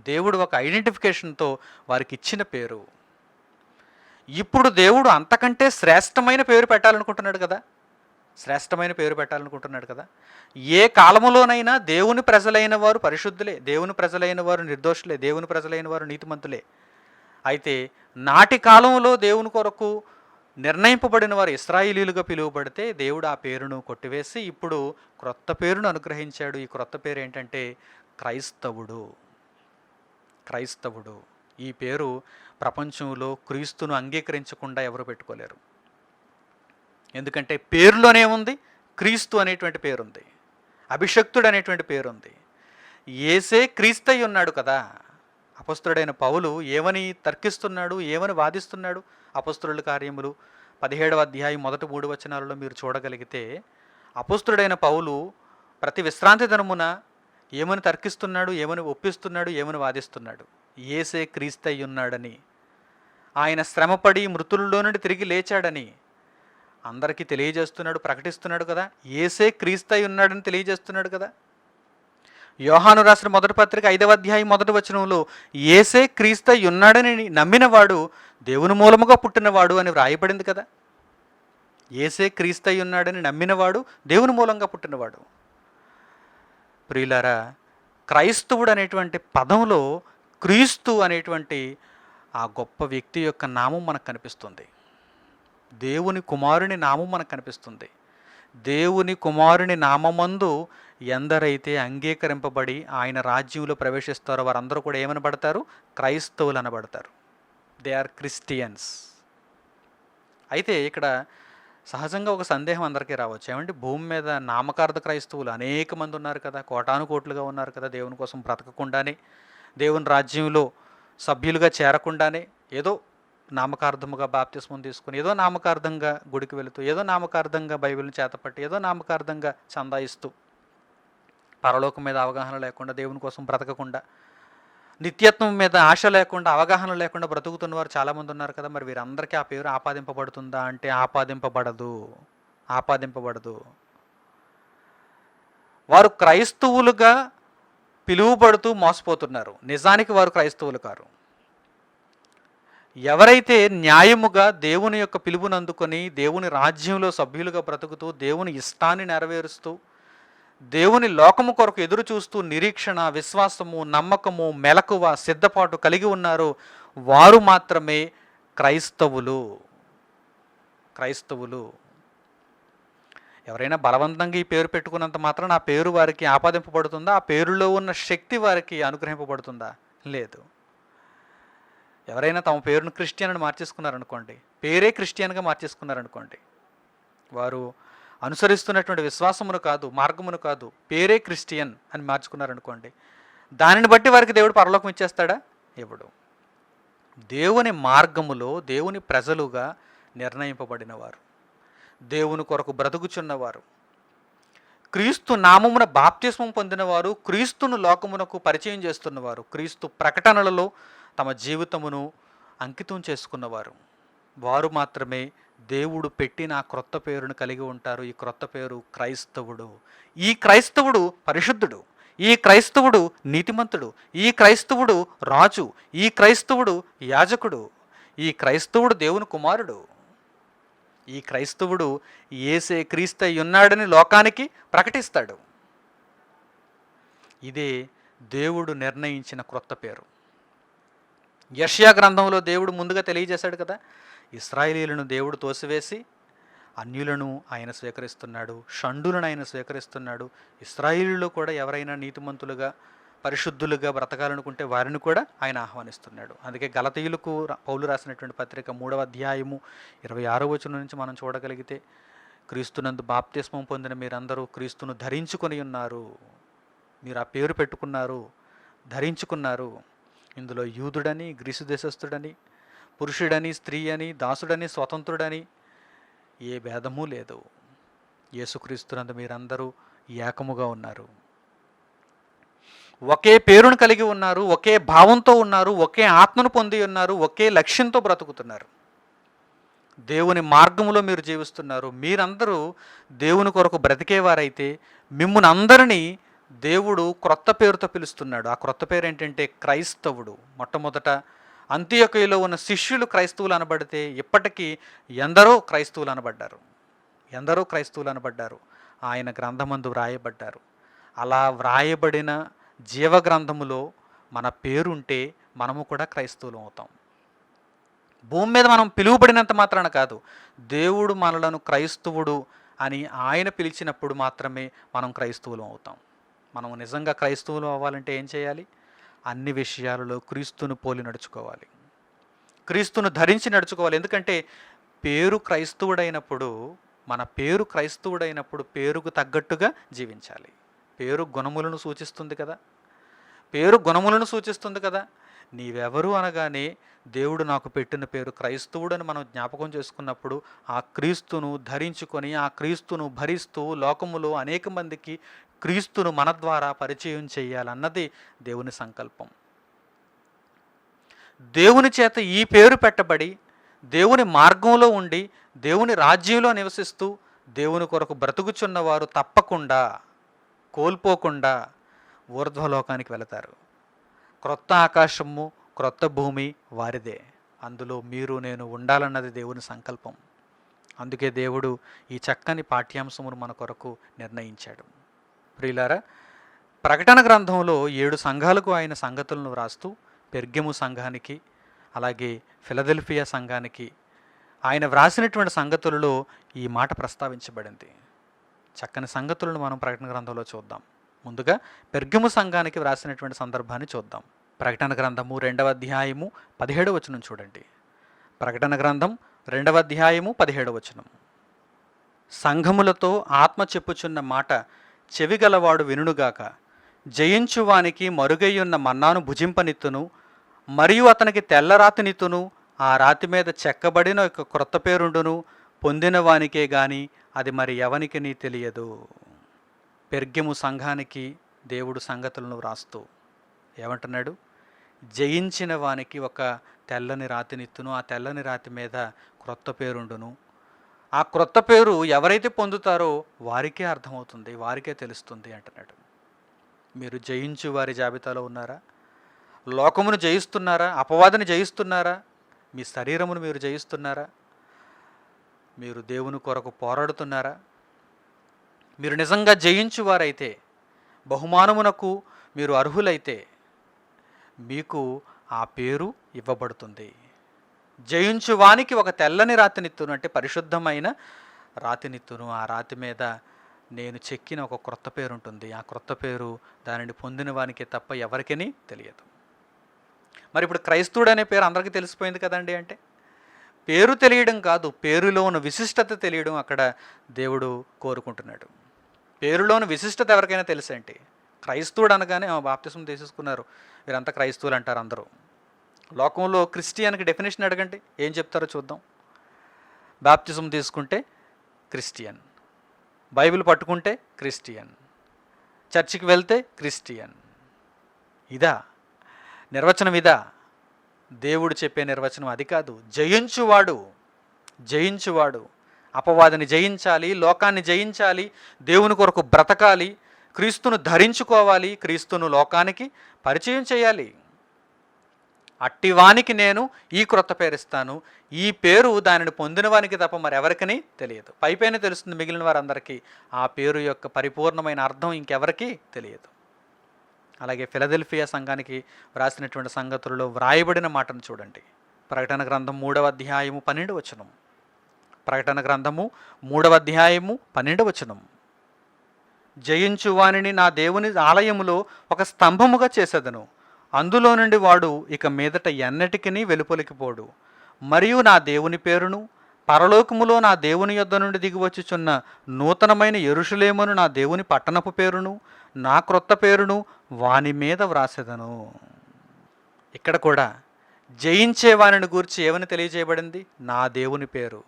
దేవుడు ఒక ఐడెంటిఫికేషన్తో వారికి ఇచ్చిన పేరు. ఇప్పుడు దేవుడు అంతకంటే శ్రేష్టమైన పేరు పెట్టాలనుకుంటున్నాడు కదా. శ్రేష్టమైన పేరు పెట్టాలనుకుంటున్నాడు కదా. ఏ కాలములోనైనా దేవుని ప్రజలైన వారు పరిశుద్ధులే, దేవుని ప్రజలైన వారు నిర్దోషులే, దేవుని ప్రజలైన వారు నీతిమంతులే. అయితే నాటి కాలంలో దేవుని కొరకు నిర్ణయింపబడిన వారు ఇశ్రాయేలీయులుగా పిలువబడితే దేవుడు ఆ పేరును కొట్టివేసి ఇప్పుడు క్రొత్త పేరును అనుగ్రహించాడు. ఈ క్రొత్త పేరు ఏంటంటే క్రైస్తవుడు. క్రైస్తవుడు ఈ పేరు ప్రపంచంలో క్రీస్తును అంగీకరించకుండా ఎవరు పెట్టుకోలేరు. ఎందుకంటే పేరులోనే ఉంది, క్రీస్తు అనేటువంటి పేరుంది, అభిషక్తుడు అనేటువంటి పేరుంది. యేసే క్రీస్తై ఉన్నాడు కదా. అపొస్తలుడైన పౌలు ఏమని తర్కిస్తున్నాడు, ఏమని వాదిస్తున్నాడు? అపొస్తలుల కార్యములు 17వ అధ్యాయం మొదటి 3 వచనాలలో మీరు చూడగలిగితే అపొస్తలుడైన పౌలు ప్రతి విశ్రాంతి దినమున ఏమని తర్కిస్తున్నాడు, ఏమని ఒప్పిస్తున్నాడు, ఏమని వాదిస్తున్నాడు? యేసే క్రీస్తై ఉన్నాడని, ఆయన శ్రమపడి మృతుల్లో నుండి తిరిగి లేచాడని అందరికీ తెలియజేస్తున్నాడు, ప్రకటిస్తున్నాడు కదా. యేసే క్రీస్తై ఉన్నాడని తెలియజేస్తున్నాడు కదా. యోహాను రాసిన మొదటి పత్రిక 5వ అధ్యాయం మొదటి వచనంలో యేసే క్రీస్తై ఉన్నాడని నమ్మినవాడు దేవుని మూలముగా పుట్టినవాడు అని వ్రాయబడింది కదా. యేసే క్రీస్తై ఉన్నాడని నమ్మినవాడు దేవుని మూలంగా పుట్టినవాడు. ప్రియులారా, క్రైస్తవుడు అనేటువంటి పదంలో క్రీస్తు అనేటువంటి ఆ గొప్ప వ్యక్తి యొక్క నామం మనకు కనిపిస్తుంది. దేవుని కుమారుని నామం మనకు కనిపిస్తుంది. దేవుని కుమారుని నామమందు ఎందరైతే అంగీకరింపబడి ఆయన రాజ్యంలో ప్రవేశిస్తారో వారందరూ కూడా ఏమనబడతారు? క్రైస్తవులు అనబడతారు. They are Christians. అయితే ఇక్కడ సహజంగా ఒక సందేహం అందరికీ రావచ్చు. ఏమంటే భూమి మీద నామకార్థ క్రైస్తవులు అనేక మంది ఉన్నారు కదా, కోటాను కోట్లుగా ఉన్నారు కదా. దేవుని కోసం బ్రతకకుండానే, దేవుని రాజ్యంలో సభ్యులుగా చేరకుండానే ఏదో నామకార్థముగా బాప్తిస్మం తీసుకుని, ఏదో నామకార్థంగా గుడికి వెళుతూ, ఏదో నామకార్థంగా బైబిల్ని చేతపట్టి, ఏదో నామకార్థంగా చందాయిస్తూ, పరలోకం మీద అవగాహన లేకుండా, దేవుని కోసం బ్రతకకుండా, నిత్యత్వం మీద ఆశ లేకుండా, అవగాహన లేకుండా బ్రతుకుతున్న వారు చాలామంది ఉన్నారు కదా. మరి వీరందరికీ ఆ పేరు ఆపాదింపబడుతుందా అంటే ఆపాదింపబడదు. ఆపాదింపబడదు. వారు క్రైస్తవులుగా పిలువబడుతూ మోసపోతున్నారు. నిజానికి వారు క్రైస్తవులు కారు. ఎవరైతే న్యాయముగా దేవుని యొక్క పిలుపుని అందుకొని దేవుని రాజ్యంలో సభ్యులుగా బ్రతుకుతూ దేవుని ఇష్టాన్ని నెరవేరుస్తూ దేవుని లోకము కొరకు ఎదురు చూస్తూ నిరీక్షణ, విశ్వాసము, నమ్మకము, మెలకువ, సిద్ధపాటు కలిగి ఉన్నారో వారు మాత్రమే క్రైస్తవులు. క్రైస్తవులు. ఎవరైనా బలవంతంగా ఈ పేరు పెట్టుకున్నంత మాత్రం ఆ పేరు వారికి ఆపాదింపబడుతుందా? ఆ పేరులో ఉన్న శక్తి వారికి అనుగ్రహింపబడుతుందా? లేదు. ఎవరైనా తమ పేరును క్రిస్టియన్ అని మార్చేసుకున్నారనుకోండి, పేరే క్రిస్టియన్గా మార్చేసుకున్నారనుకోండి, వారు అనుసరిస్తున్నటువంటి విశ్వాసమును కాదు, మార్గమును కాదు, పేరే క్రిస్టియన్ అని మార్చుకున్నారనుకోండి, దానిని బట్టి వారికి దేవుడు పరలోకం ఇచ్చేస్తాడా? ఇవ్వడు. దేవుని మార్గములో దేవుని ప్రజలుగా నిర్ణయింపబడినవారు, దేవుని కొరకు బ్రతుకుచున్నవారు, క్రీస్తు నామమున బాప్తిస్మం పొందినవారు, క్రీస్తును లోకమునకు పరిచయం చేస్తున్నవారు, క్రీస్తు ప్రకటనలలో తమ జీవితమును అంకితం చేసుకున్నవారు, వారు మాత్రమే దేవుడు పెట్టిన ఆ క్రొత్త పేరును కలిగి ఉంటారు. ఈ క్రొత్త పేరు క్రైస్తవుడు. ఈ క్రైస్తవుడు పరిశుద్ధుడు, ఈ క్రైస్తవుడు నీతిమంతుడు, ఈ క్రైస్తవుడు రాజు, ఈ క్రైస్తవుడు యాజకుడు, ఈ క్రైస్తవుడు దేవుని కుమారుడు, ఈ క్రైస్తవుడు యేసే క్రీస్తై ఉన్నాడని లోకానికి ప్రకటిస్తాడు. ఇదే దేవుడు నిర్ణయించిన క్రొత్త పేరు. యెషయా గ్రంథంలో దేవుడు ముందుగా తెలియజేశాడు కదా, ఇశ్రాయేలీయులను దేవుడు తోసివేసి అన్యులను ఆయన స్వీకరిస్తున్నాడు, షండులను ఆయన స్వీకరిస్తున్నాడు. ఇశ్రాయేలీయులు కూడా ఎవరైనా నీతిమంతులుగా పరిశుద్ధులుగా బ్రతకాలనుకుంటే వారిని కూడా ఆయన ఆహ్వానిస్తున్నాడు. అందుకే గలతీయులకు పౌలు రాసినటువంటి పత్రిక 3వ అధ్యాయము 26వ వచనం నుంచి మనం చూడగలిగితే, క్రీస్తునందు బాప్తిస్మం పొందిన మీరందరూ క్రీస్తును ధరించుకొని ఉన్నారు. మీరు ఆ పేరు పెట్టుకున్నారు, ధరించుకున్నారు. ఇందులో యూదుడని, గ్రీసు దేశస్థుడని, పురుషుడని, స్త్రీ అని, దాసుడని, స్వతంత్రుడని ఏ భేదమూ లేదు. యేసుక్రీస్తునందు మీరందరూ ఏకముగా ఉన్నారు. ఒకే పేరును కలిగి ఉన్నారు, ఒకే భావంతో ఉన్నారు, ఒకే ఆత్మను పొంది ఉన్నారు, ఒకే లక్ష్యంతో బ్రతుకుతున్నారు. దేవుని మార్గములో మీరు జీవిస్తున్నారు. మీరందరూ దేవుని కొరకు బ్రతికేవారైతే మిమ్మును అందరినీ దేవుడు క్రొత్త పేరుతో పిలుస్తున్నాడు. ఆ క్రొత్త పేరు ఏంటంటే క్రైస్తవుడు. మొట్టమొదట అంత్యొకయలో ఉన్న శిష్యులు క్రైస్తవులు అనబడితే ఇప్పటికీ ఎందరో క్రైస్తవులు అనబడ్డారు. ఎందరో క్రైస్తవులు అనబడ్డారు. ఆయన గ్రంథమందు వ్రాయబడ్డారు. అలా వ్రాయబడిన జీవ గ్రంథములో మన పేరుంటే మనము కూడా క్రైస్తవులు అవుతాం. భూమి మీద మనం పిలువబడినంత మాత్రాన కాదు, దేవుడు మనలను క్రైస్తవుడు అని ఆయన పిలిచినప్పుడు మాత్రమే మనం క్రైస్తవులు అవుతాం. మనం నిజంగా క్రైస్తవులు అవ్వాలంటే ఏం చేయాలి? అన్ని విషయాలలో క్రీస్తును పోలి నడుచుకోవాలి, క్రీస్తును ధరించి నడుచుకోవాలి. ఎందుకంటే పేరు క్రైస్తవుడైనప్పుడు, మన పేరు క్రైస్తవుడైనప్పుడు పేరుకు తగ్గట్టుగా జీవించాలి. పేరు గుణములను సూచిస్తుంది కదా, పేరు గుణములను సూచిస్తుంది కదా. నీవెవరు అనగానే దేవుడు నాకు పెట్టిన పేరు క్రైస్తవుడు అని మనం జ్ఞాపకం చేసుకున్నప్పుడు ఆ క్రీస్తును ధరించుకొని ఆ క్రీస్తును భరిస్తూ లోకములో అనేక మందికి క్రీస్తును మన ద్వారా పరిచయం చేయాలన్నది దేవుని సంకల్పం. దేవుని చేత ఈ పేరు పెట్టబడి దేవుని మార్గంలో ఉండి దేవుని రాజ్యంలో నివసిస్తూ దేవుని కొరకు బ్రతుకుచున్నవారు తప్పకుండా కోల్పోకుండా ఊర్ధ్వలోకానికి వెళతారు. క్రొత్త ఆకాశము క్రొత్త భూమి వారిదే. అందులో మీరు నేను ఉండాలన్నది దేవుని సంకల్పం. అందుకే దేవుడు ఈ చక్కని పాఠ్యాంశమును మన కొరకు నిర్ణయించాడు. ప్రియులారా, ప్రకటన గ్రంథంలో 7 సంఘాలకు ఆయన సంగతులను వ్రాస్తూ పెర్గెము సంఘానికి అలాగే ఫిలదెల్ఫియా సంఘానికి ఆయన వ్రాసినటువంటి సంగతులలో ఈ మాట ప్రస్తావించబడింది. చక్కని సంగతులను మనం ప్రకటన గ్రంథంలో చూద్దాం. ముందుగా పెర్గెము సంఘానికి వ్రాసినటువంటి సందర్భాన్ని చూద్దాం. ప్రకటన గ్రంథము 2వ అధ్యాయము 17వ వచనం చూడండి. ప్రకటన గ్రంథం 2వ అధ్యాయము 17వ వచనం. సంఘములతో ఆత్మ చెప్పుచున్న మాట చెవిగలవాడు వినుగాక. జయించువానికి మరుగయ్యున్న మన్నాను భుజింపనిత్తును, మరియు అతనికి తెల్ల రాతినిత్తును, ఆ రాతి మీద చెక్కబడిన ఒక క్రొత్త పేరుండును, పొందిన వానికే గాని అది మరి ఎవనికి తెలియదు. పెర్గెము సంఘానికి దేవుడు సంగతులను వ్రాస్తూ ఏమంటున్నాడు? జయించిన వానికి ఒక తెల్లని రాతినిత్తును, ఆ తెల్లని రాతి మీద క్రొత్త పేరుండును. ఆ క్రొత్త పేరు ఎవరైతే పొందుతారో వారికే అర్థమవుతుంది, వారికే తెలుస్తుంది అంటున్నాడు. మీరు జయించు వారి జాబితాలో ఉన్నారా? లోకమును జయిస్తున్నారా? అపవాదిని జయిస్తున్నారా? మీ శరీరమును మీరు జయిస్తున్నారా? మీరు దేవుని కొరకు పోరాడుతున్నారా? మీరు నిజంగా జయించువారైతే, బహుమానమునకు మీరు అర్హులైతే మీకు ఆ పేరు ఇవ్వబడుతుంది. జయించువానికి ఒక తెల్లని రాతినిత్తును, అంటే పరిశుద్ధమైన రాతినిత్తును. ఆ రాతి మీద నేను చెక్కిన ఒక క్రొత్త పేరు ఉంటుంది. ఆ క్రొత్త పేరు దానిని పొందిన వానికే తప్ప ఎవరికీ తెలియదు. మరి ఇప్పుడు క్రైస్తవుడు అనే పేరు అందరికీ తెలిసిపోయింది కదండి. అంటే పేరు తెలియడం కాదు, పేరులో ఉన్న విశిష్టత తెలియడం అక్కడ దేవుడు కోరుకుంటున్నాడు. పేరులోని విశిష్టత ఎవరికైనా తెలుసండి. క్రైస్తవుడు అనగానే బాప్తిసం తీసేసుకున్నారు, వీరంతా క్రైస్తవులు అంటారు అందరూ. లోకంలో క్రిస్టియన్కి డెఫినేషన్ అడగండి, ఏం చెప్తారో చూద్దాం. బాప్తిసం తీసుకుంటే క్రిస్టియన్, బైబిల్ పట్టుకుంటే క్రిస్టియన్, చర్చికి వెళ్తే క్రిస్టియన్. ఇదా నిర్వచనం? ఇదా దేవుడు చెప్పే నిర్వచనం? అది కాదు. జయించువాడు, జయించువాడు అపవాదిని జయించాలి, లోకాన్ని జయించాలి, దేవుని కొరకు బ్రతకాలి, క్రీస్తును ధరించుకోవాలి, క్రీస్తును లోకానికి పరిచయం చేయాలి. అట్టివానికి నేను ఈ క్రొత్త పేరు ఇస్తాను. ఈ పేరు దానిని పొందిన వానికి తప్ప మరెవరికని తెలియదు. పైపైన తెలుస్తుంది మిగిలిన వారందరికీ, ఆ పేరు యొక్క పరిపూర్ణమైన అర్థం ఇంకెవరికీ తెలియదు. అలాగే ఫిలదెల్ఫియా సంఘానికి వ్రాసినటువంటి సంగతులలో వ్రాయబడిన మాటను చూడండి. ప్రకటన గ్రంథం 3వ అధ్యాయము 12వ వచనం. ప్రకటన గ్రంథము 3వ అధ్యాయము 12వ వచనం. జయించువానిని నా దేవుని ఆలయములో ఒక స్తంభముగా చేసేదను, అందులో నుండి వాడు ఇక మీదట ఎన్నటికిని వెలుపలికిపోడు. మరియు నా దేవుని పేరును, పరలోకములో నా దేవుని యొద్ద నుండి దిగివచ్చుచున్న నూతనమైన యెరూషలేమును, నా దేవుని పట్టణపు పేరును, నా క్రొత్త పేరును వాని మీద వ్రాసెదను. ఇక్కడ కూడా జయించే వానిని గూర్చి ఏమని తెలియజేయబడింది? నా దేవుని పేరు,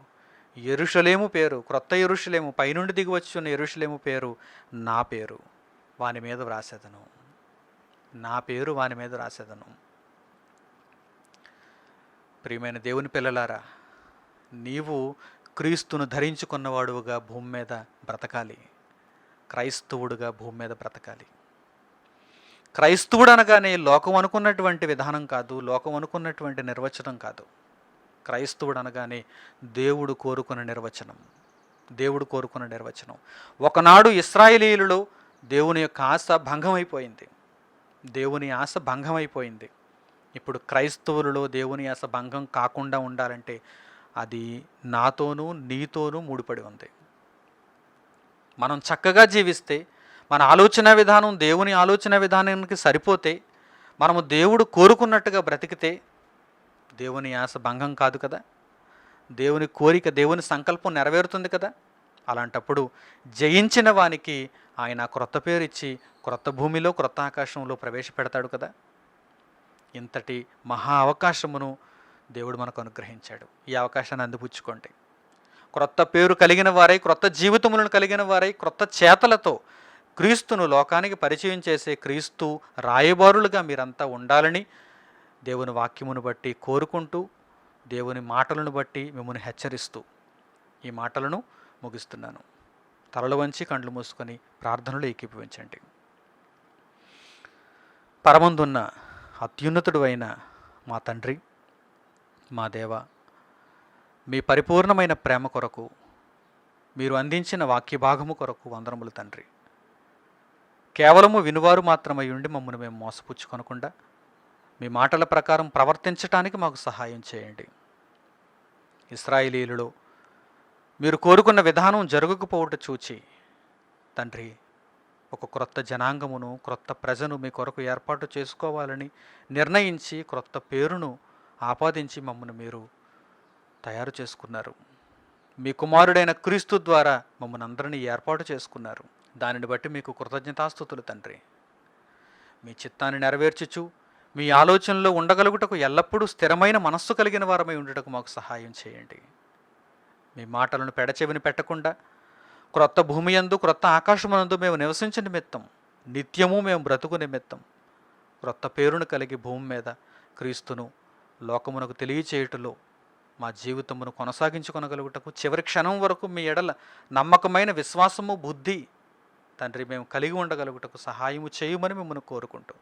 యెరూషలేము పేరు, క్రొత్త యెరూషలేము, పైనుండి దిగివచ్చున్న యెరూషలేము పేరు, నా పేరు వాని మీద వ్రాసెదను. నా పేరు వాని మీద రాసేదను. ప్రియమైన దేవుని పిల్లలారా, నీవు క్రీస్తును ధరించుకున్నవాడుగా భూమి మీద బ్రతకాలి, క్రైస్తవుడుగా భూమి మీద బ్రతకాలి. క్రైస్తవుడు అనగానే లోకం అనుకున్నటువంటి విధానం కాదు, లోకం అనుకున్నటువంటి నిర్వచనం కాదు. క్రైస్తవుడు అనగానే దేవుడు కోరుకున్న నిర్వచనం, దేవుడు కోరుకున్న నిర్వచనం. ఒకనాడు ఇశ్రాయేలీయులలో దేవుని యొక్క ఆశ భంగమైపోయింది, దేవుని ఆశ భంగమైపోయింది. ఇప్పుడు క్రైస్తవులలో దేవుని ఆశ భంగం కాకుండా ఉండాలంటే అది నాతోనూ నీతోనూ ముడిపడి ఉంది. మనం చక్కగా జీవిస్తే, మన ఆలోచన విధానం దేవుని ఆలోచన విధానానికి సరిపోతే, మనము దేవుడు కోరుకున్నట్టుగా బ్రతికితే దేవుని ఆశ భంగం కాదు కదా, దేవుని కోరిక, దేవుని సంకల్పం నెరవేరుతుంది కదా. అలాంటప్పుడు జయించిన వానికి ఆయన క్రొత్త పేరు ఇచ్చి క్రొత్త భూమిలో క్రొత్త ఆకాశంలో ప్రవేశపెడతాడు కదా. ఇంతటి మహా అవకాశమును దేవుడు మనకు అనుగ్రహించాడు. ఈ అవకాశాన్ని అందిపుచ్చుకోండి. క్రొత్త పేరు కలిగిన వారై, క్రొత్త జీవితములను కలిగిన వారై, క్రొత్త చేతలతో క్రీస్తును లోకానికి పరిచయం చేసే క్రీస్తు రాయబారులుగా మీరంతా ఉండాలని దేవుని వాక్యమును బట్టి కోరుకుంటూ, దేవుని మాటలను బట్టి మిమ్మల్ని హెచ్చరిస్తూ ఈ మాటలను ముగిస్తున్నాను. తలలు వంచి కండ్లు మూసుకొని ప్రార్థనలు ఏకీభవించండి. పరమందున్న అత్యున్నతుడు అయిన మా తండ్రి, మా దేవ, మీ పరిపూర్ణమైన ప్రేమ కొరకు, మీరు అందించిన వాక్య భాగము కొరకు వందనములు తండ్రి. కేవలము వినువారు మాత్రమై ఉండి మమ్మల్ని మేము మోసపుచ్చుకొనకుండా మీ మాటల ప్రకారం ప్రవర్తించటానికి మాకు సహాయం చేయండి. ఇశ్రాయేలీయులలో మీరు కోరుకున్న విధానం జరగకపోవట చూచి తండ్రి, ఒక క్రొత్త జనాంగమును, క్రొత్త ప్రజను మీ కొరకు ఏర్పాటు చేసుకోవాలని నిర్ణయించి క్రొత్త పేరును ఆపాదించి మమ్మల్ని మీరు తయారు చేసుకున్నారు. మీ కుమారుడైన క్రీస్తు ద్వారా మమ్మల్ని అందరినీ ఏర్పాటు చేసుకున్నారు. దానిని బట్టి మీకు కృతజ్ఞతాస్తుతులు తండ్రి. మీ చిత్తాన్ని నెరవేర్చుచు మీ ఆలోచనలో ఉండగలుగుటకు ఎల్లప్పుడూ స్థిరమైన మనస్సు కలిగిన వారమై ఉండటకు మాకు సహాయం చేయండి. మీ మాటలను పెడచెవిని పెట్టకుండా క్రొత్త భూమి యందు, క్రొత్త ఆకాశమునందు మేము నివసించే నిమిత్తం, నిత్యము మేము బ్రతుకు నిమిత్తం క్రొత్త పేరును కలిగి భూమి మీద క్రీస్తును లోకమునకు తెలియచేయుటలో మా జీవితమును కొనసాగించుకొనగలుగుటకు చివరి క్షణం వరకు మీ ఎడల నమ్మకమైన విశ్వాసము, బుద్ధి తండ్రి మేము కలిగి ఉండగలుగుటకు సహాయము చేయమని మిమ్మల్ని కోరుకుంటూ,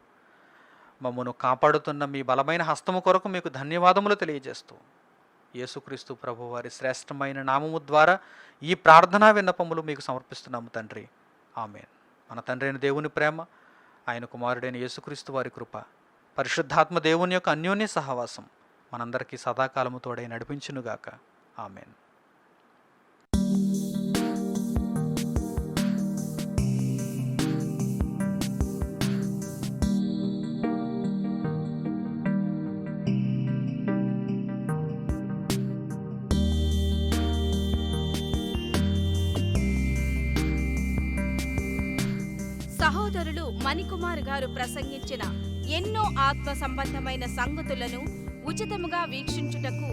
మమ్మను కాపాడుతున్న మీ బలమైన హస్తము కొరకు మీకు ధన్యవాదములు తెలియజేస్తూ, యేసుక్రీస్తు ప్రభు వారి శ్రేష్టమైన నామము ద్వారా ఈ ప్రార్థనా విన్నపములు మీకు సమర్పిస్తున్నాము తండ్రి. ఆమేన్. మన తండ్రి అయిన దేవుని ప్రేమ, ఆయన కుమారుడైన యేసుక్రీస్తు వారి కృప, పరిశుద్ధాత్మ దేవుని యొక్క అన్యోన్య సహవాసం మనందరికీ సదాకాలము తోడై నడిపించునుగాక. ఆమేన్. సహోదరులు మణికుమార్ గారు ప్రసంగించిన ఎన్నో ఆత్మ సంబంధమైన సంగతులను ఉచితముగా వీక్షించుటకు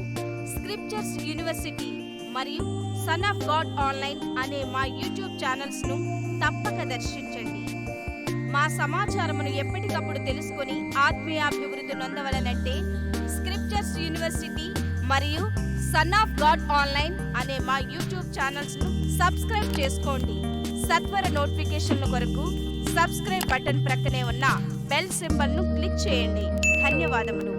స్క్రిప్చర్స్ యూనివర్సిటీ మరియు సన్ ఆఫ్ గాడ్ ఆన్లైన్ అనే మా యూట్యూబ్ ఛానల్స్ ను తప్పక దర్శించండి. మా సమాచారమును ఎప్పటికప్పుడు తెలుసుకొని ఆత్మీయాభివృద్ధి నొందవలనంటే స్క్రిప్చర్స్ యూనివర్సిటీ మరియు సన్ ఆఫ్ గాడ్ ఆన్లైన్ అనే మా యూట్యూబ్ ఛానల్స్ ను సబ్స్క్రైబ్ చేసుకోండి. సత్వర నోటిఫికేషన్ల కొరకు సబ్స్క్రైబ్ బటన్ ప్రక్కనే ఉన్న బెల్ సింబల్ ను క్లిక్ చేయండి. ధన్యవాదములు.